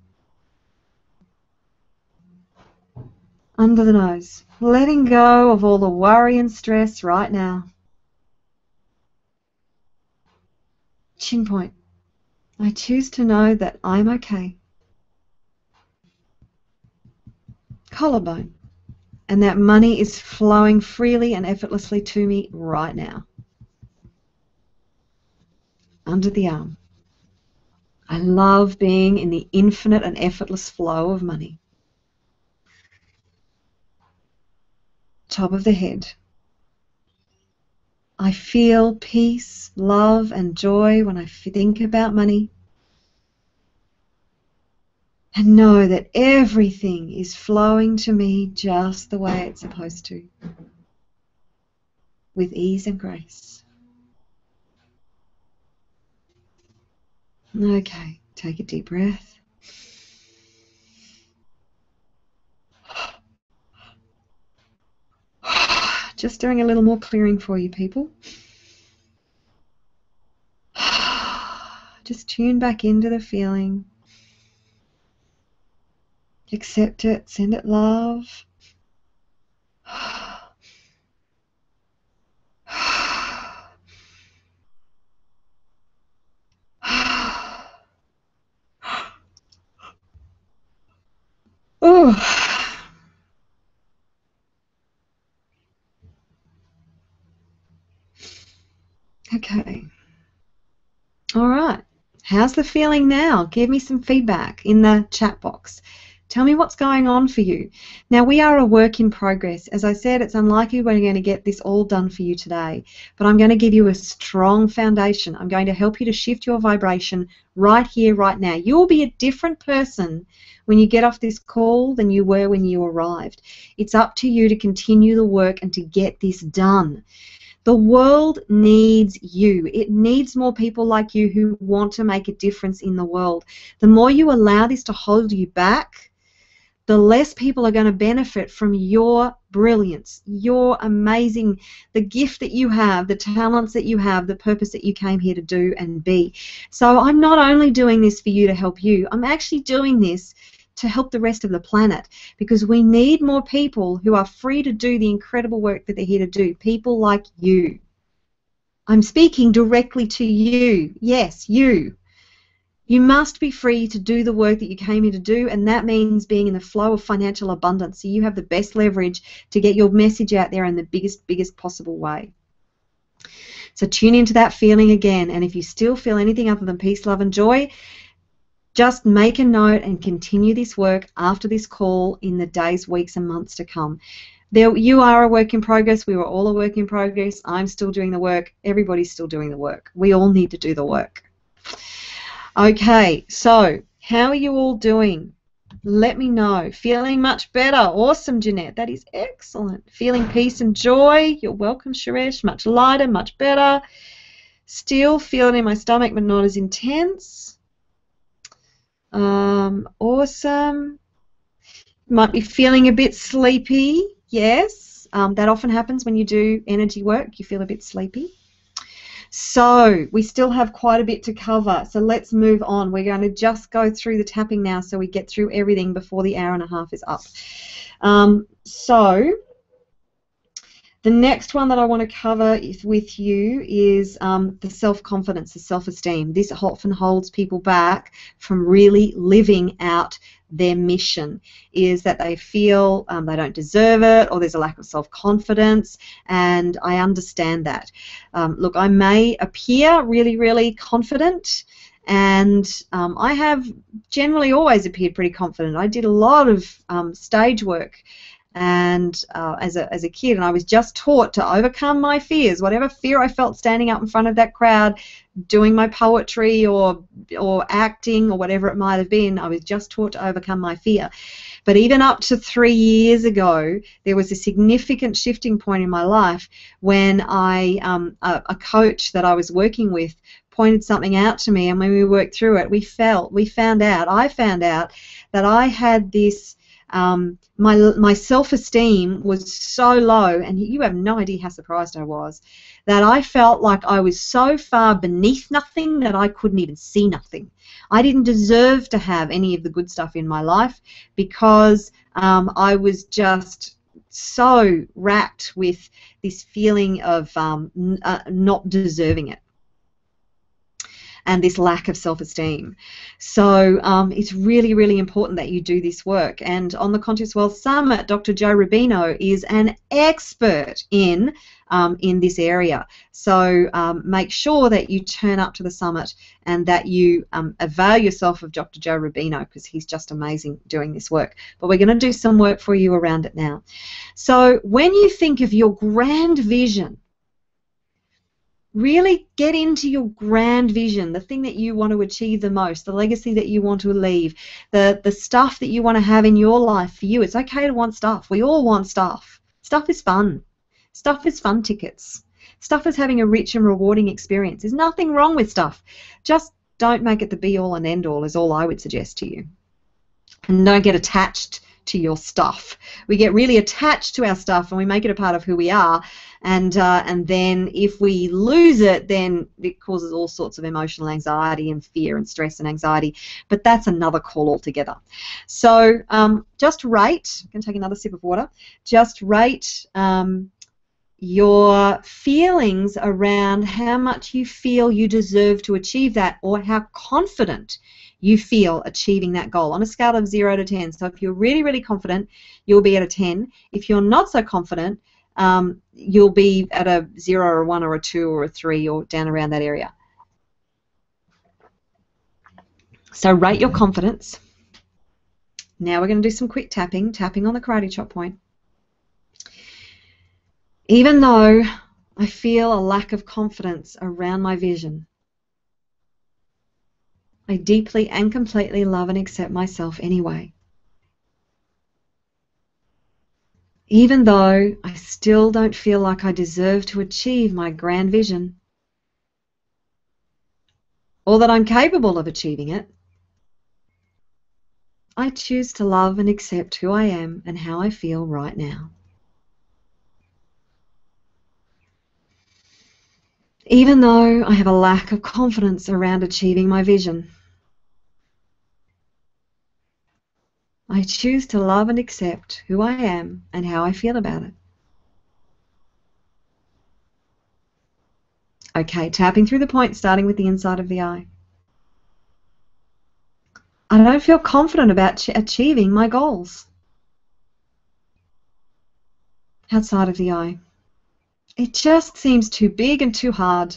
Under the nose, letting go of all the worry and stress right now. Chin point, I choose to know that I'm okay. Collarbone, and that money is flowing freely and effortlessly to me right now. Under the arm, I love being in the infinite and effortless flow of money. Top of the head, I feel peace, love, and joy when I think about money, and know that everything is flowing to me just the way it's supposed to, with ease and grace. Okay, take a deep breath. Just doing a little more clearing for you, people. Just tune back into the feeling. Accept it, send it love. Oh. Okay. All right. How's the feeling now? Give me some feedback in the chat box. Tell me what's going on for you. Now, we are a work in progress. As I said, it's unlikely we're going to get this all done for you today, but I'm going to give you a strong foundation. I'm going to help you to shift your vibration right here, right now. You will be a different person when you get off this call than you were when you arrived. It's up to you to continue the work and to get this done. The world needs you. It needs more people like you who want to make a difference in the world. The more you allow this to hold you back, the less people are going to benefit from your brilliance, your amazing, the gift that you have, the talents that you have, the purpose that you came here to do and be. So I'm not only doing this for you to help you, I'm actually doing this to help the rest of the planet, because we need more people who are free to do the incredible work that they're here to do, people like you. I'm speaking directly to you. Yes, you. You must be free to do the work that you came here to do, and that means being in the flow of financial abundance so you have the best leverage to get your message out there in the biggest possible way. So tune into that feeling again, and if you still feel anything other than peace, love, and joy, just make a note and continue this work after this call in the days, weeks, and months to come. You are a work in progress. We were all a work in progress. I'm still doing the work. Everybody's still doing the work. We all need to do the work. Okay, so how are you all doing? Let me know. Feeling much better. Awesome, Jeanette. That is excellent. Feeling peace and joy. You're welcome, Suresh. Much lighter, much better. Still feeling in my stomach, but not as intense. Awesome. Might be feeling a bit sleepy. Yes, that often happens when you do energy work. You feel a bit sleepy. So we still have quite a bit to cover, so let's move on. We're going to just go through the tapping now so we get through everything before the hour and a half is up. So the next one that I want to cover with you is the self-confidence, the self-esteem. This often holds people back from really living out their mission, is that they feel they don't deserve it, or there's a lack of self-confidence, and I understand that. Look, I may appear really confident, and I have generally always appeared pretty confident. I did a lot of stage work and as a kid, and I was just taught to overcome my fears, whatever fear I felt standing up in front of that crowd doing my poetry or acting or whatever it might have been. I was just taught to overcome my fear. But even up to 3 years ago, there was a significant shifting point in my life when a coach that I was working with pointed something out to me, and when we worked through it, I found out that I had this my self-esteem was so low, and you have no idea how surprised I was, that I felt like I was so far beneath nothing that I couldn't even see nothing. I didn't deserve to have any of the good stuff in my life because I was just so racked with this feeling of not deserving it, and this lack of self-esteem. So it's really important that you do this work. And on the Conscious Wealth Summit, Dr. Joe Rubino is an expert in this area. So make sure that you turn up to the summit and that you avail yourself of Dr. Joe Rubino, because he's just amazing doing this work. But we're going to do some work for you around it now. So when you think of your grand vision, really get into your grand vision, the thing that you want to achieve the most, the legacy that you want to leave, the stuff that you want to have in your life for you. It's okay to want stuff. We all want stuff. Stuff is fun. Stuff is fun tickets. Stuff is having a rich and rewarding experience. There's nothing wrong with stuff. Just don't make it the be-all and end-all is all I would suggest to you. And don't get attached to your stuff. We get really attached to our stuff and we make it a part of who we are, and then if we lose it, then it causes all sorts of emotional anxiety and fear and stress and anxiety, but that's another call altogether. So just rate, I'm going to take another sip of water, just rate your feelings around how much you feel you deserve to achieve that, or how confident you feel achieving that goal on a scale of 0 to 10. So if you're really confident, you'll be at a 10. If you're not so confident, you'll be at a 0 or a 1 or a 2 or a 3 or down around that area. So rate your confidence. Now we're going to do some quick tapping on the karate chop point. Even though I feel a lack of confidence around my vision, I deeply and completely love and accept myself anyway. Even though I still don't feel like I deserve to achieve my grand vision, or that I'm capable of achieving it, I choose to love and accept who I am and how I feel right now. Even though I have a lack of confidence around achieving my vision, I choose to love and accept who I am and how I feel about it. Okay, tapping through the point, starting with the inside of the eye. I don't feel confident about achieving my goals. Outside of the eye. It just seems too big and too hard.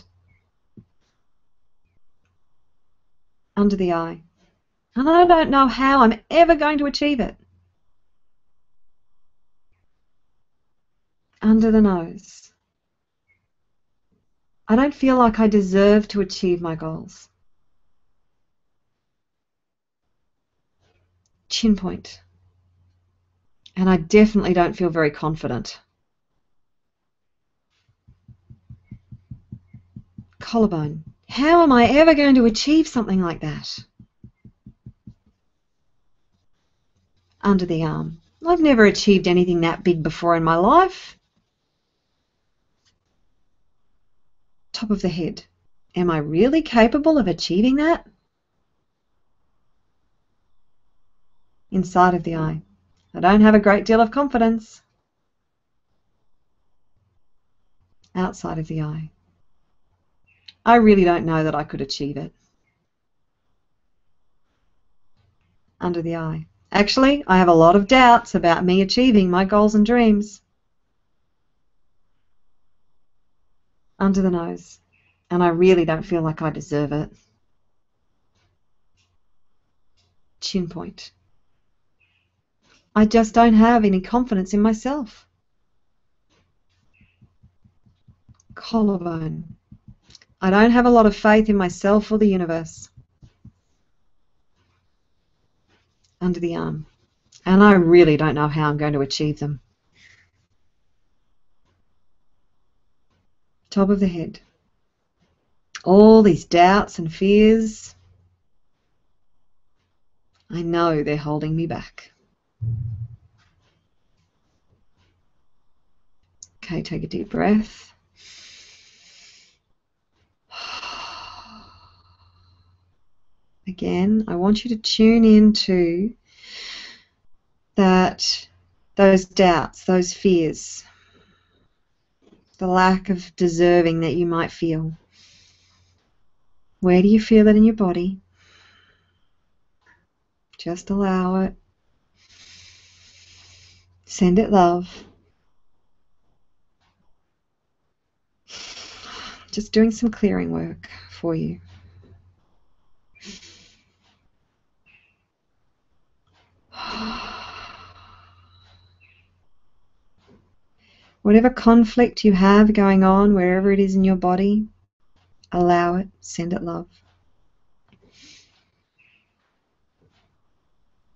Under the eye. And I don't know how I'm ever going to achieve it. Under the nose. I don't feel like I deserve to achieve my goals. Chin point. And I definitely don't feel very confident. Collarbone. How am I ever going to achieve something like that? Under the arm. I've never achieved anything that big before in my life. Top of the head. Am I really capable of achieving that? Inside of the eye. I don't have a great deal of confidence. Outside of the eye. I really don't know that I could achieve it. Under the eye. Actually, I have a lot of doubts about me achieving my goals and dreams. Under the nose. And I really don't feel like I deserve it. Chin point. I just don't have any confidence in myself. Collarbone. I don't have a lot of faith in myself or the universe. Under the arm. And I really don't know how I'm going to achieve them. Top of the head. All these doubts and fears. I know they're holding me back. Okay, take a deep breath. Again, I want you to tune into those doubts, those fears, the lack of deserving that you might feel. Where do you feel it in your body? Just allow it. Send it love. Just doing some clearing work for you. Whatever conflict you have going on, wherever it is in your body, allow it, send it love.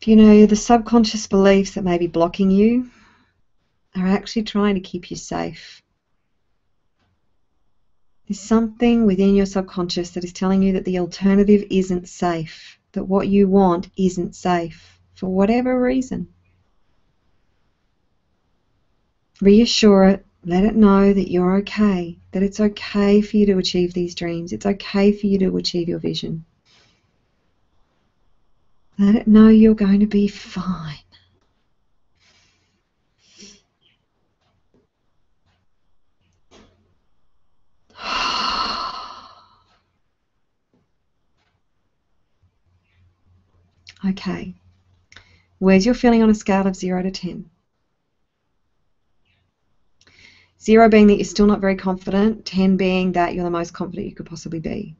If you know the subconscious beliefs that may be blocking you are actually trying to keep you safe. There's something within your subconscious that is telling you that the alternative isn't safe, that what you want isn't safe, for whatever reason. Reassure it, let it know that you're okay, that it's okay for you to achieve these dreams, it's okay for you to achieve your vision. Let it know you're going to be fine. Okay. Where's your feeling on a scale of 0 to 10? 0 being that you're still not very confident, 10 being that you're the most confident you could possibly be.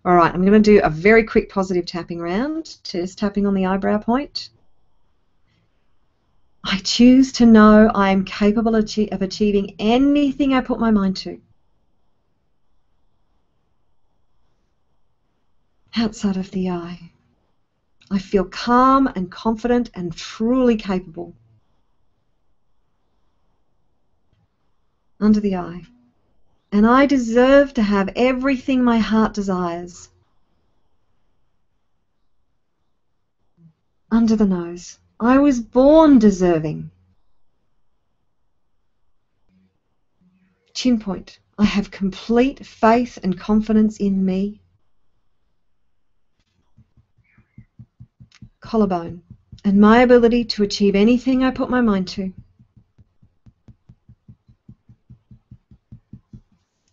All right, I'm going to do a very quick positive tapping round, just tapping on the eyebrow point. I choose to know I am capable of achieving anything I put my mind to. Outside of the eye, I feel calm and confident and truly capable. Under the eye, and I deserve to have everything my heart desires. Under the nose, I was born deserving. Chin point, I have complete faith and confidence in me. Collarbone, and my ability to achieve anything I put my mind to.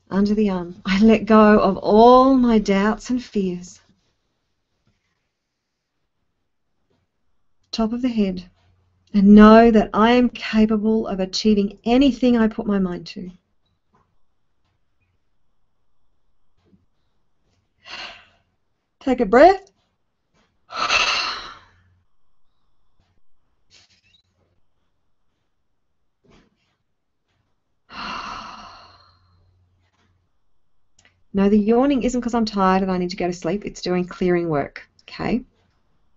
Under the arm, I let go of all my doubts and fears. Top of the head, and know that I am capable of achieving anything I put my mind to. Take a breath. No, the yawning isn't because I'm tired and I need to go to sleep. It's doing clearing work, okay?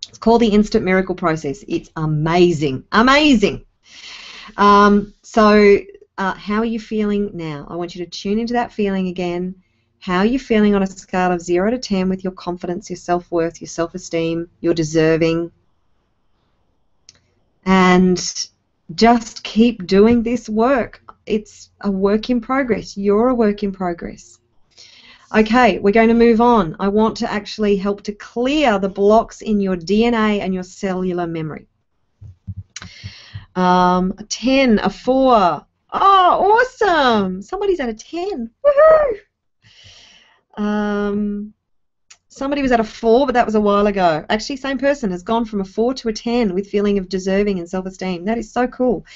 It's called the instant miracle process. It's amazing, amazing. How are you feeling now? I want you to tune into that feeling again. How are you feeling on a scale of 0 to 10 with your confidence, your self-worth, your self-esteem, your deserving? And just keep doing this work. It's a work in progress. You're a work in progress. Okay, we're going to move on. I want to actually help to clear the blocks in your DNA and your cellular memory. A 10, a 4. Oh, awesome! Somebody's at a 10. Woohoo! Somebody was at a 4, but that was a while ago. Actually, same person has gone from a 4 to a 10 with feeling of deserving and self-esteem. That is so cool.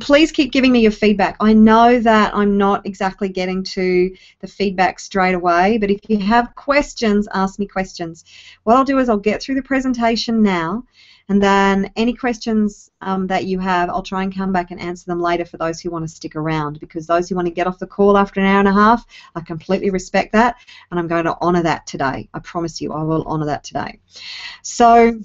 Please keep giving me your feedback. I know that I'm not exactly getting to the feedback straight away, but if you have questions, ask me questions. What I'll do is I'll get through the presentation now, and then any questions that you have, I'll try and come back and answer them later for those who want to stick around, because those who want to get off the call after an hour and a half, I completely respect that, and I'm going to honour that today. I promise you I will honour that today. So,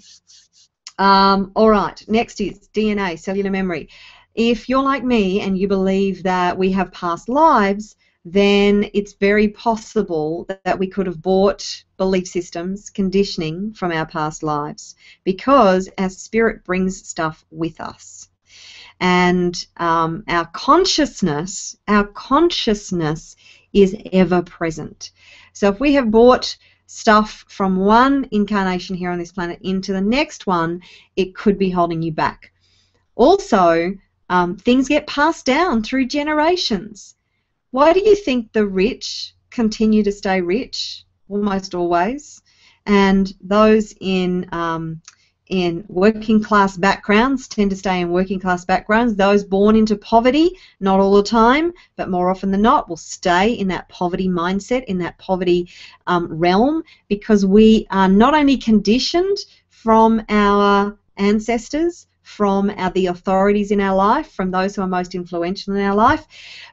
all right, next is DNA, cellular memory. If you're like me and you believe that we have past lives, then it's very possible that we could have bought belief systems, conditioning from our past lives, because our spirit brings stuff with us. And our consciousness is ever present. So if we have bought stuff from one incarnation here on this planet into the next one, it could be holding you back. Also, things get passed down through generations. Why do you think the rich continue to stay rich almost always, and those in working class backgrounds tend to stay in working class backgrounds? Those born into poverty, not all the time, but more often than not, will stay in that poverty mindset, in that poverty realm, because we are not only conditioned from our ancestors, from the authorities in our life, from those who are most influential in our life,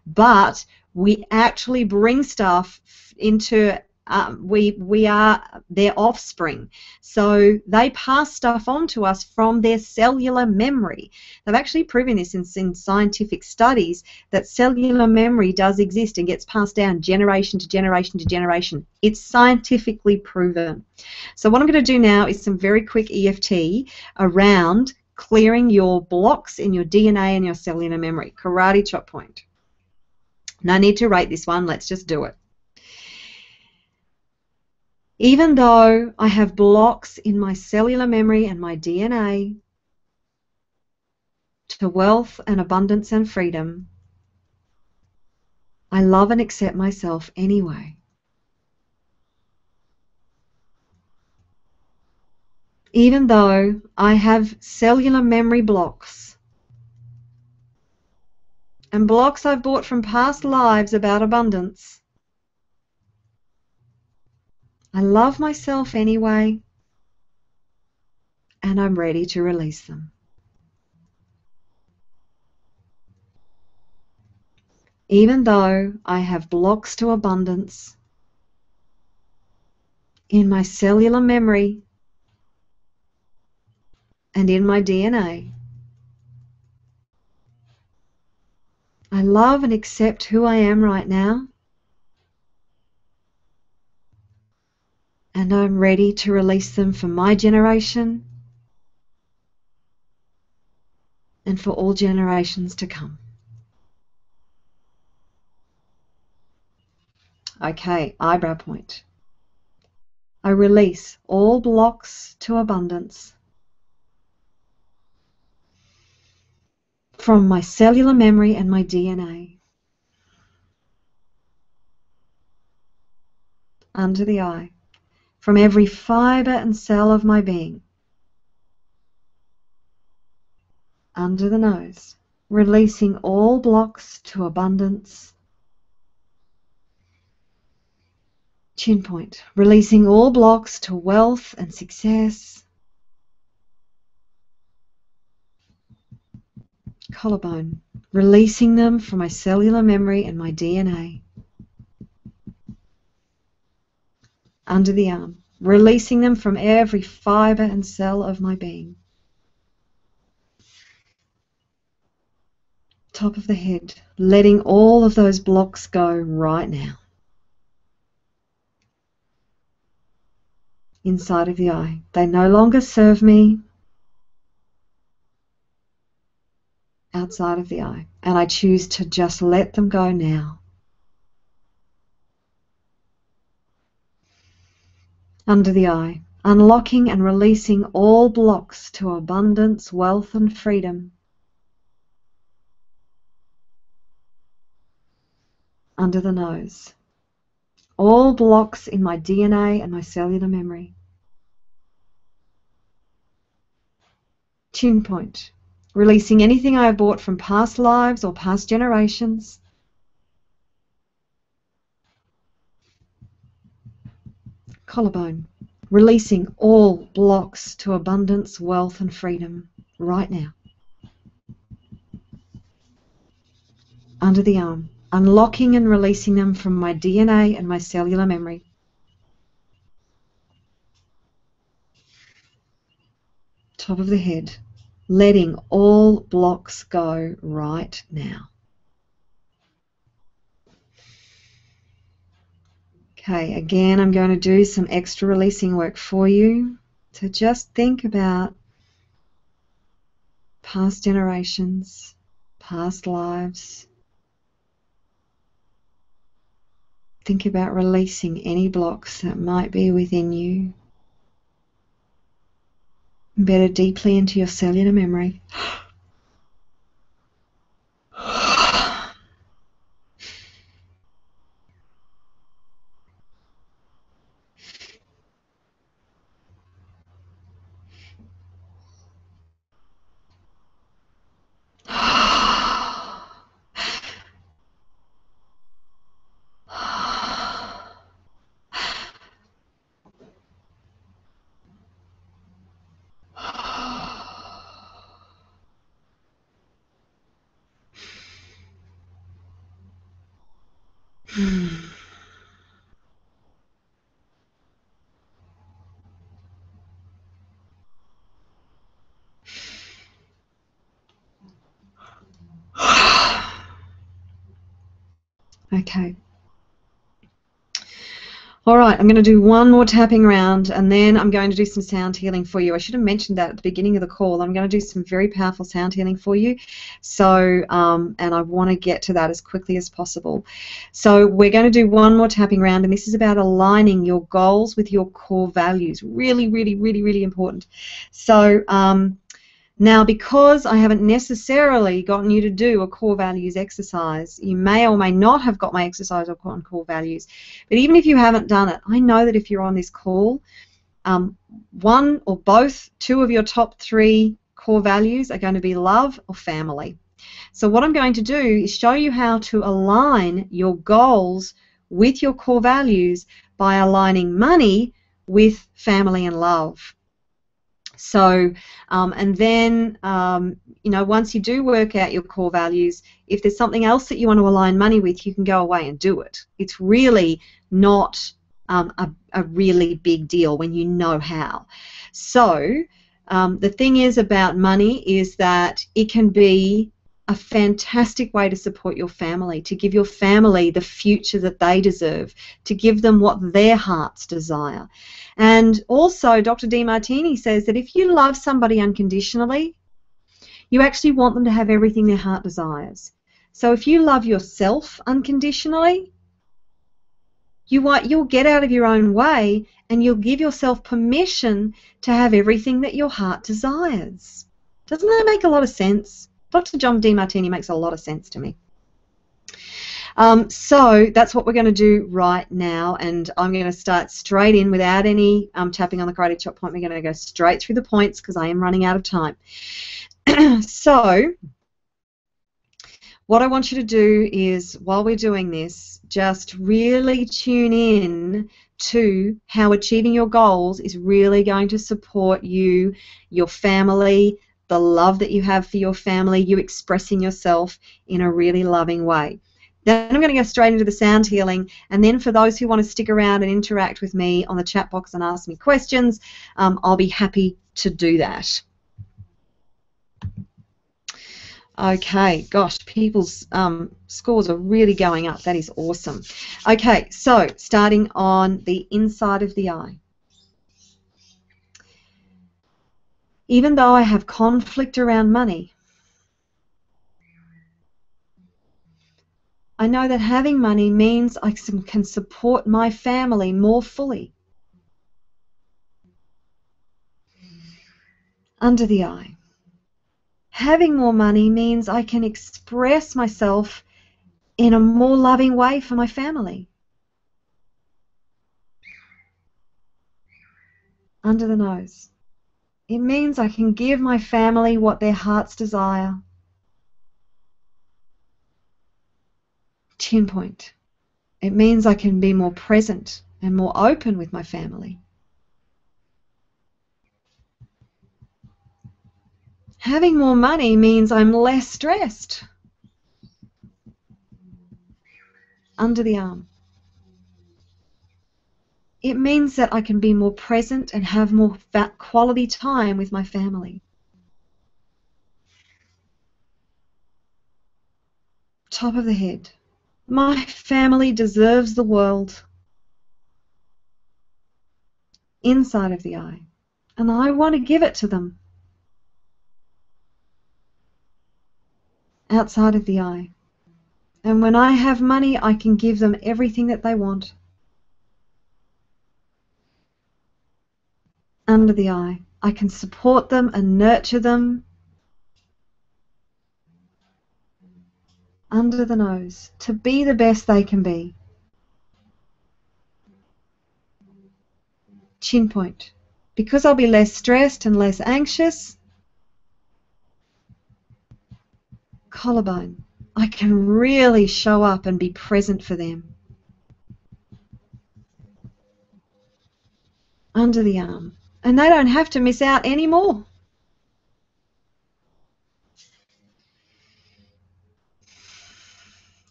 but we actually bring stuff into, we are their offspring. So they pass stuff on to us from their cellular memory. They've actually proven this in scientific studies, that cellular memory does exist and gets passed down generation to generation to generation. It's scientifically proven. So what I'm going to do now is some very quick EFT around clearing your blocks in your DNA and your cellular memory. Karate chop point. No need to rate this one, let's just do it. Even though I have blocks in my cellular memory and my DNA to wealth and abundance and freedom, I love and accept myself anyway. Even though I have cellular memory blocks and blocks I've bought from past lives about abundance, I love myself anyway, and I'm ready to release them. Even though I have blocks to abundance in my cellular memory and in my DNA, I love and accept who I am right now, and I'm ready to release them for my generation and for all generations to come. Okay, eyebrow point. I release all blocks to abundance from my cellular memory and my DNA. Under the eye, from every fiber and cell of my being. Under the nose, releasing all blocks to abundance. Chin point, releasing all blocks to wealth and success. Collarbone, releasing them from my cellular memory and my DNA. Under the arm, releasing them from every fiber and cell of my being. Top of the head, letting all of those blocks go right now. Inside of the eye, they no longer serve me. Outside of the eye, and I choose to just let them go now. Under the eye, unlocking and releasing all blocks to abundance, wealth, and freedom. Under the nose, all blocks in my DNA and my cellular memory. Chin point, releasing anything I have bought from past lives or past generations. Collarbone, releasing all blocks to abundance, wealth, and freedom right now. Under the arm, unlocking and releasing them from my DNA and my cellular memory. Top of the head, letting all blocks go right now. Okay, again, I'm going to do some extra releasing work for you. So just think about past generations, past lives. Think about releasing any blocks that might be within you. Embed it deeply into your cellular memory. Okay. All right, I'm going to do one more tapping round, and then I'm going to do some sound healing for you. I should have mentioned that at the beginning of the call. I'm going to do some very powerful sound healing for you. So, and I want to get to that as quickly as possible. So we're going to do one more tapping round, and this is about aligning your goals with your core values. Really, really, really, really important. So, now, because I haven't necessarily gotten you to do a core values exercise, you may or may not have got my exercise on core values, but even if you haven't done it, I know that if you're on this call, one or both, two of your top three core values are going to be love or family. So what I'm going to do is show you how to align your goals with your core values by aligning money with family and love. So, and then, you know, once you do work out your core values, if there's something else that you want to align money with, you can go away and do it. It's really not a really big deal when you know how. So, the thing is about money is that it can be a fantastic way to support your family, to give your family the future that they deserve, to give them what their hearts desire. And also, Dr. Demartini says that if you love somebody unconditionally, you actually want them to have everything their heart desires. So if you love yourself unconditionally, you'll get out of your own way and you'll give yourself permission to have everything that your heart desires. Doesn't that make a lot of sense? Dr. John Demartini makes a lot of sense to me. So that's what we're going to do right now, and I'm going to start straight in without any tapping on the karate chop point. We're going to go straight through the points because I am running out of time. So what I want you to do is, while we're doing this, just really tune in to how achieving your goals is really going to support you, your family, the love that you have for your family, you expressing yourself in a really loving way. Then I'm going to go straight into the sound healing, and then for those who want to stick around and interact with me on the chat box and ask me questions, I'll be happy to do that. Okay, gosh, people's scores are really going up. That is awesome. Okay, so starting on the inside of the eye. Even though I have conflict around money, I know that having money means I can support my family more fully. Under the eye. Having more money means I can express myself in a more loving way for my family. Under the nose. It means I can give my family what their hearts desire. Chin point. It means I can be more present and more open with my family. Having more money means I'm less stressed. Under the arm. It means that I can be more present and have more quality time with my family. Top of the head. My family deserves the world. Inside of the eye. And I want to give it to them. Outside of the eye. And when I have money, I can give them everything that they want. Under the eye. I can support them and nurture them. Under the nose. To be the best they can be. Chin point. Because I'll be less stressed and less anxious. Collarbone. I can really show up and be present for them. Under the arm. And they don't have to miss out anymore.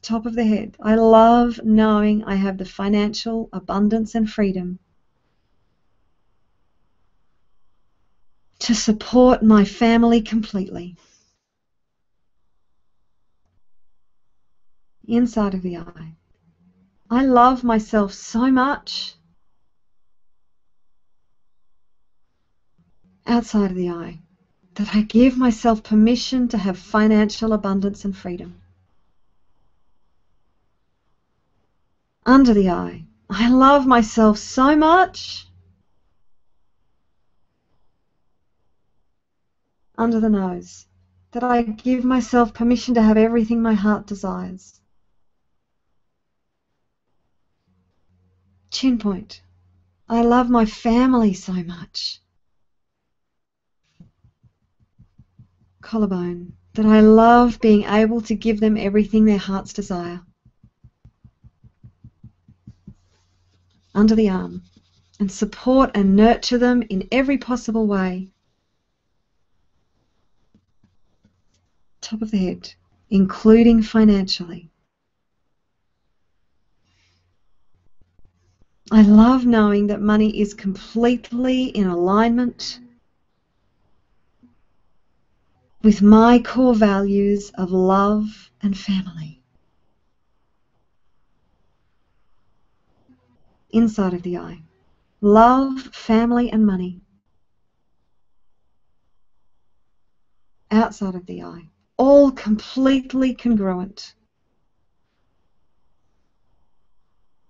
Top of the head. I love knowing I have the financial abundance and freedom to support my family completely. Inside of the eye. I love myself so much. Outside of the eye. That I give myself permission to have financial abundance and freedom. Under the eye. I love myself so much. Under the nose. That I give myself permission to have everything my heart desires. Chin point. I love my family so much. Collarbone. That I love being able to give them everything their hearts desire. under the arm, and support and nurture them in every possible way. Top of the head, including financially. I love knowing that money is completely in alignment with my core values of love and family. Inside of the eye. Love, family, and money. Outside of the eye. All completely congruent.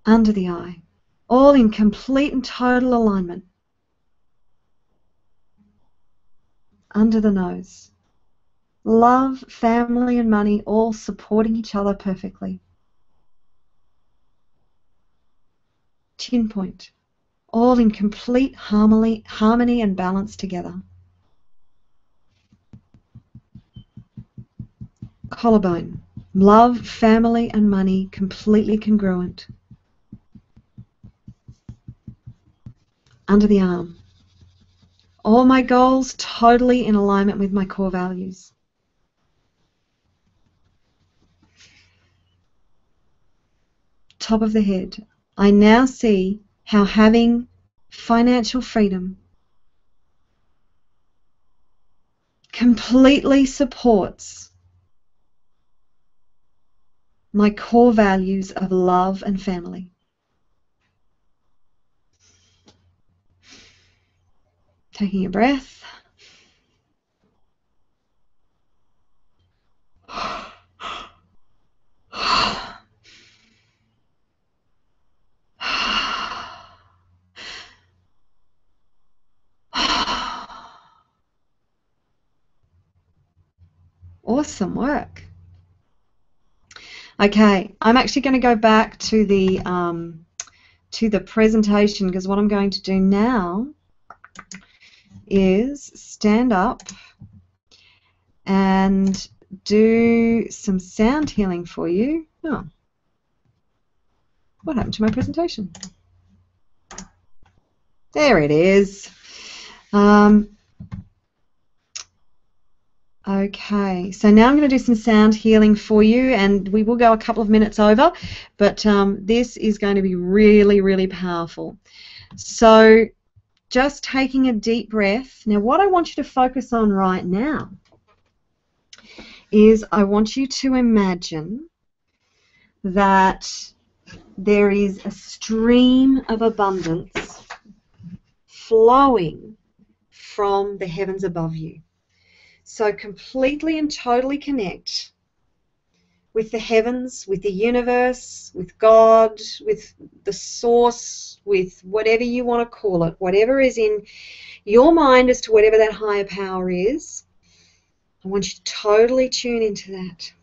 Under the eye. All in complete and total alignment. Under the nose. Love, family, and money all supporting each other perfectly. Chin point. All in complete harmony and balance together. Collarbone. Love, family, and money completely congruent. Under the arm. All my goals totally in alignment with my core values. Top of the head. I now see how having financial freedom completely supports my core values of love and family. Taking a breath. Awesome work. Okay, I'm actually going to go back to the presentation, because what I'm going to do now is stand up and do some sound healing for you. Oh, what happened to my presentation? There it is. Okay, so now I'm going to do some sound healing for you, and we will go a couple of minutes over, but this is going to be really, really powerful. So just taking a deep breath. Now what I want you to focus on right now is I want you to imagine that there is a stream of abundance flowing from the heavens above you. So completely and totally connect with the heavens, with the universe, with God, with the source, with whatever you want to call it, whatever is in your mind as to whatever that higher power is. I want you to totally tune into that.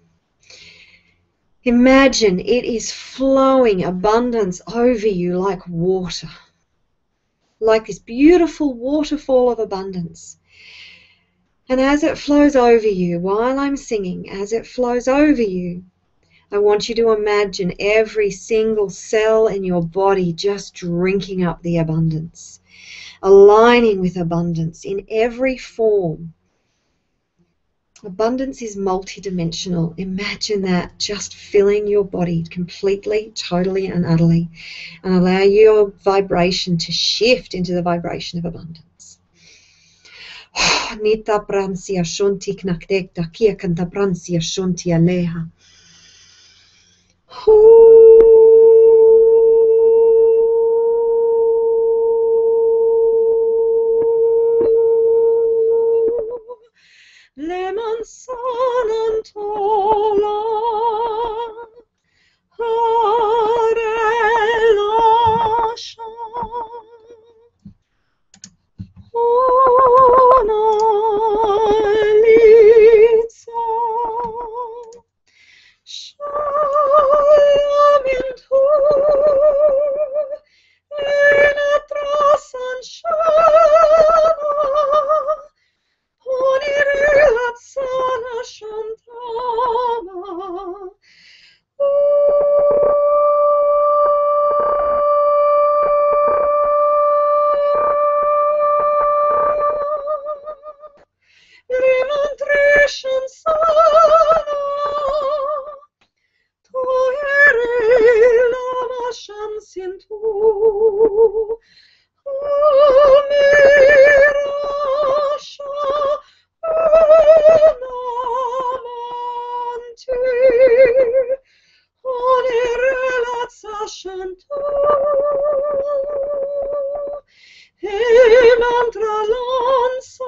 Imagine it is flowing abundance over you like water, like this beautiful waterfall of abundance. And as it flows over you, while I'm singing, as it flows over you, I want you to imagine every single cell in your body just drinking up the abundance, aligning with abundance in every form. Abundance is multidimensional. Imagine that just filling your body completely, totally, and utterly, and allow your vibration to shift into the vibration of abundance. Nita pransia shonti knakdekta kia kanta pransia shonti aleha. Lemon sanantola harelasha. Onalitsa Shayamintu Enatrasan Shana Onirilatsana Shantama Santo, e mantra lansananta,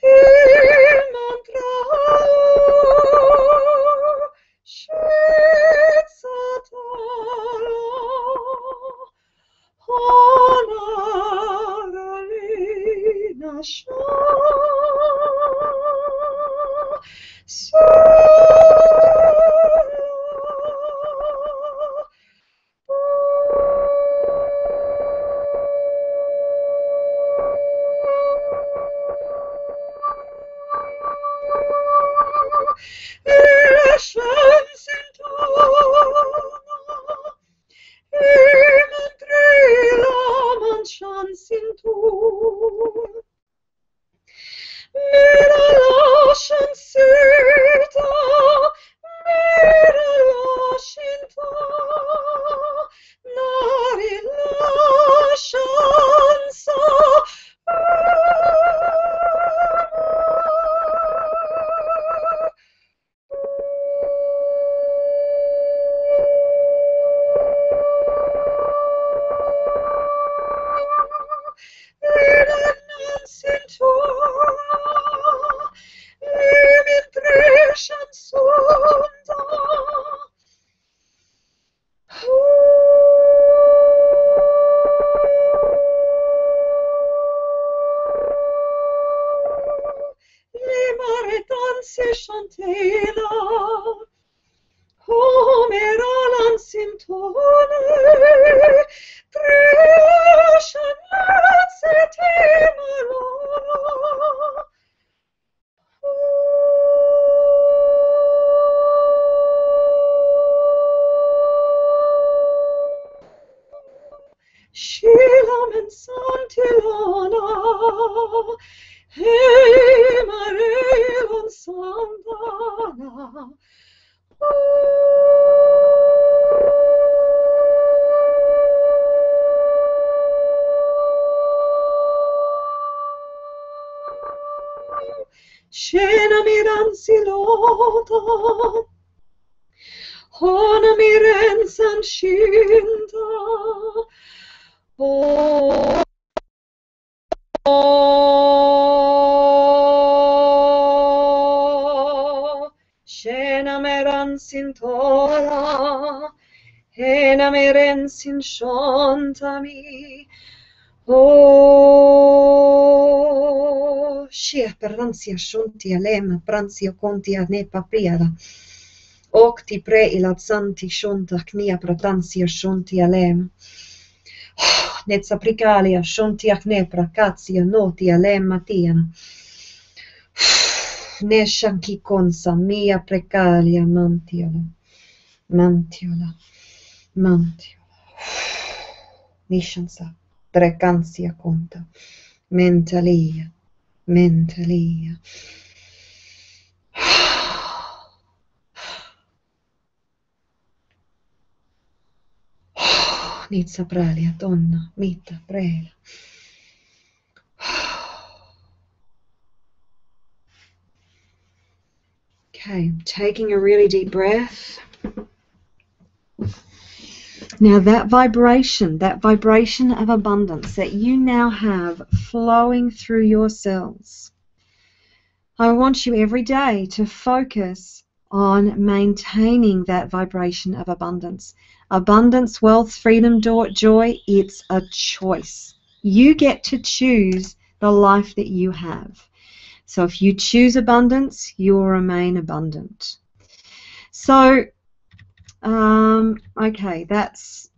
e mantra shetsatala, honaralina sha. Shilam and Santilana, hey Marilyn Santana. Scena miranzilota, hona mirensan scinta, oh, scena miranzin tora, hena mirensin shontami, oh, shia peransia shontia lema, pransia contia nepa priada. Okti pre ilazanti shonta knia pratansia shonti alem. Netsa pricalia shonti aknepra katsia noti alem matiana. Neshanki konsa mia precalia mantiola. Mantiola. Mantiola. Nishansa precansia conta. Mentalia. Mentalia. Nizza pralia, donna, mita, prela. Okay, taking a really deep breath. Now that vibration of abundance that you now have flowing through your cells, I want you every day to focus on maintaining that vibration of abundance. Abundance, wealth, freedom, joy, it's a choice. You get to choose the life that you have. So if you choose abundance, you will remain abundant. So, okay, that's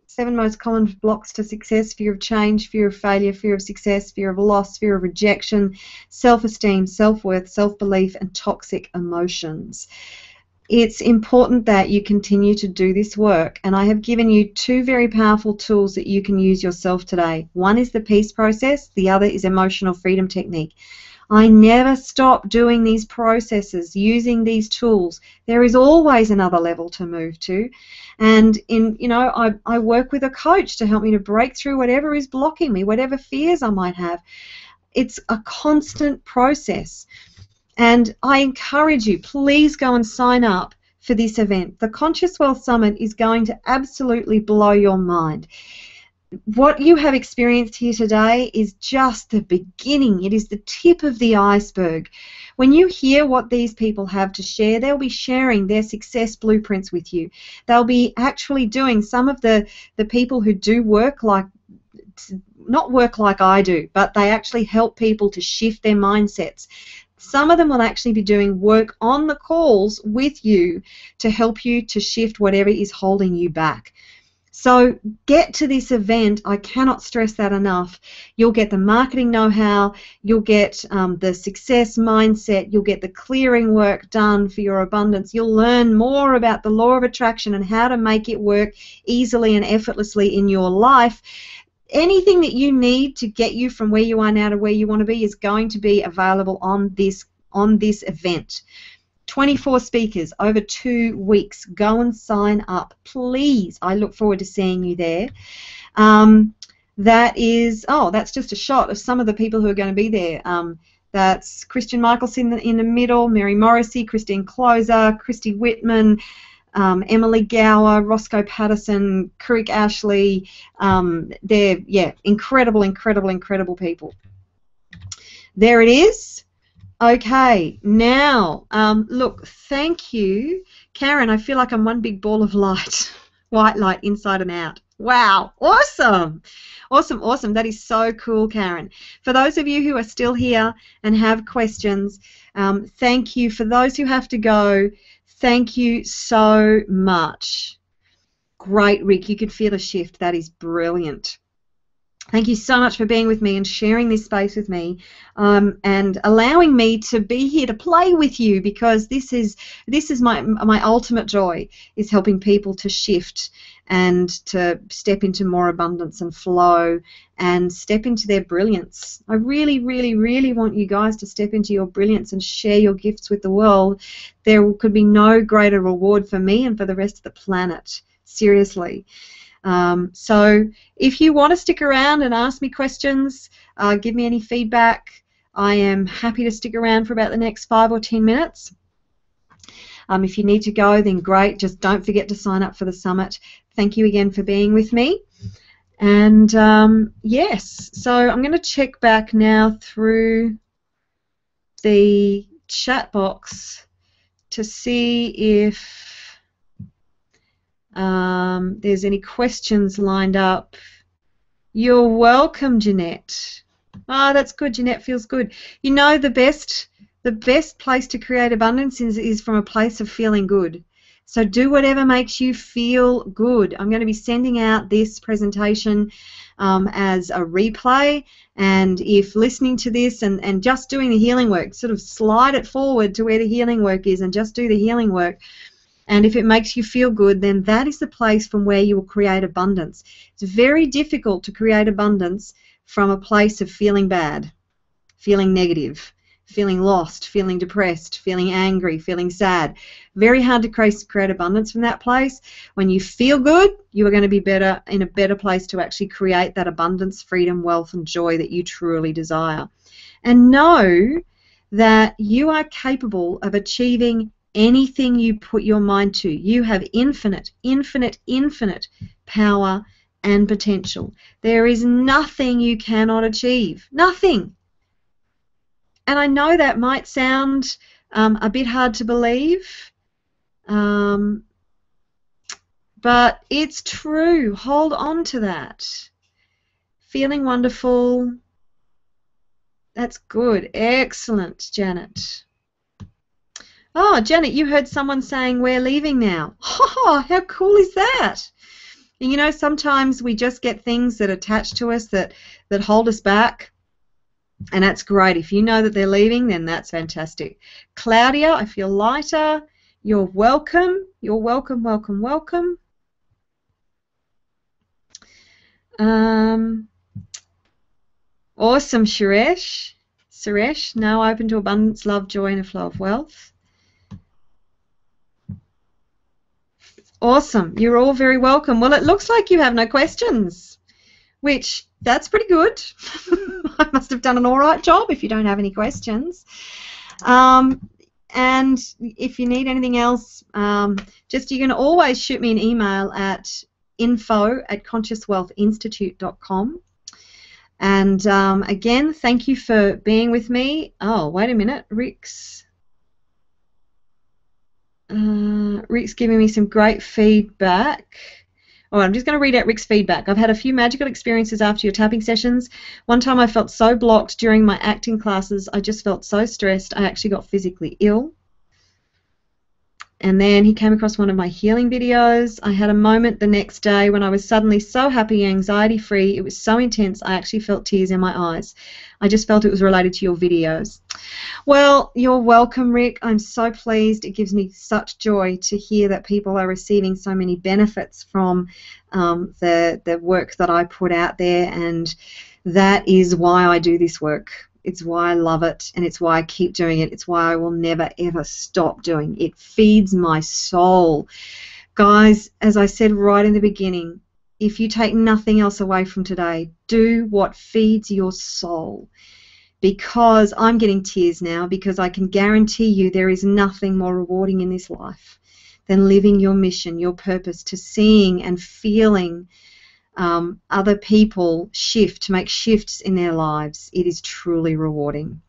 7 most common blocks to success: fear of change, fear of failure, fear of success, fear of loss, fear of rejection, self-esteem, self-worth, self-belief, and toxic emotions. It's important that you continue to do this work, and I have given you 2 very powerful tools that you can use yourself today. One is the peace process, the other is emotional freedom technique. I never stop doing these processes, using these tools. There is always another level to move to. And I work with a coach to help me to break through whatever is blocking me, whatever fears I might have. It's a constant process. And I encourage you, please go and sign up for this event. The Conscious Wealth Summit is going to absolutely blow your mind. What you have experienced here today is just the beginning. It is the tip of the iceberg. When you hear what these people have to share, they'll be sharing their success blueprints with you. They'll be actually doing some of the people who do work like, not work like I do, but they actually help people to shift their mindsets. Some of them will actually be doing work on the calls with you to help you to shift whatever is holding you back. So get to this event. I cannot stress that enough. You'll get the marketing know-how, you'll get the success mindset, you'll get the clearing work done for your abundance, you'll learn more about the law of attraction and how to make it work easily and effortlessly in your life. Anything that you need to get you from where you are now to where you want to be is going to be available on this event. 24 speakers over 2 weeks. Go and sign up, please. I look forward to seeing you there. That's just a shot of some of the people who are going to be there. That's Christian Michelson in the middle, Mary Morrissey, Christine Closer, Christy Whitman, Emily Gower, Roscoe Patterson, Crick Ashley. They're incredible people. There it is. Okay, now, look, thank you. Karen, I feel like I'm one big ball of light, white light inside and out. Wow, awesome. Awesome. That is so cool, Karen. For those of you who are still here and have questions, thank you. For those who have to go, thank you so much. Great, Rick. You could feel a shift. That is brilliant. Thank you so much for being with me and sharing this space with me, and allowing me to be here to play with you, because this is my ultimate joy, is helping people to shift and to step into more abundance and flow and step into their brilliance. I really want you guys to step into your brilliance and share your gifts with the world. There could be no greater reward for me and for the rest of the planet. Seriously. So if you want to stick around and ask me questions, give me any feedback, I am happy to stick around for about the next 5 or 10 minutes. If you need to go, then great. Just don't forget to sign up for the summit. Thank you again for being with me. And yes, so I'm going to check back now through the chat box to see if there's any questions lined up. You're welcome, Jeanette. Oh, that's good. Jeanette feels good. You know, the best place to create abundance is from a place of feeling good. So do whatever makes you feel good. I'm going to be sending out this presentation as a replay, and if listening to this and just doing the healing work, sort of slide it forward to where the healing work is and just do the healing work. And if it makes you feel good, then that is the place from where you will create abundance. It's very difficult to create abundance from a place of feeling bad, feeling negative, feeling lost, feeling depressed, feeling angry, feeling sad. Very hard to create abundance from that place. When you feel good, you are going to be in a better place to actually create that abundance, freedom, wealth, and joy that you truly desire. And know that you are capable of achieving anything you put your mind to. You have infinite power and potential. There is nothing you cannot achieve. Nothing. And I know that might sound a bit hard to believe, but it's true. Hold on to that. Feeling wonderful. That's good. Excellent, Janet. Oh, Janet, you heard someone saying we're leaving now. Oh, how cool is that? And you know, sometimes we just get things that attach to us that hold us back, and that's great. If you know that they're leaving, then that's fantastic. Claudia, I feel lighter. You're welcome. You're welcome. Awesome, Suresh, now open to abundance, love, joy, and a flow of wealth. Awesome. You're all very welcome. Well, it looks like you have no questions, which that's pretty good. I must have done an all right job if you don't have any questions. And if you need anything else, just you can always shoot me an email at info@consciouswealthinstitute.com. And again, thank you for being with me. Oh, wait a minute, Rick's giving me some great feedback. Oh, I'm just going to read out Rick's feedback. I've had a few magical experiences after your tapping sessions. One time I felt so blocked during my acting classes. I just felt so stressed. I actually got physically ill. And then he came across one of my healing videos. I had a moment the next day when I was suddenly so happy, anxiety-free. It was so intense, I actually felt tears in my eyes. I just felt it was related to your videos. Well, you're welcome, Rick. I'm so pleased. It gives me such joy to hear that people are receiving so many benefits from the work that I put out there, and that is why I do this work. It's why I love it, and it's why I keep doing it. It's why I will never, ever stop doing it. It feeds my soul. Guys, as I said right in the beginning, if you take nothing else away from today, do what feeds your soul. Because I'm getting tears now, because I can guarantee you there is nothing more rewarding in this life than living your mission, your purpose, to seeing and feeling other people shift, to make shifts in their lives. It is truly rewarding.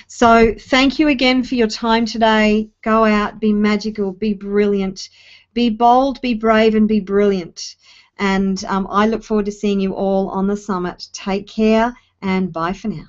So thank you again for your time today. Go out, be magical, be brilliant, be bold, be brave, and be brilliant. And I look forward to seeing you all on the summit. Take care, and bye for now.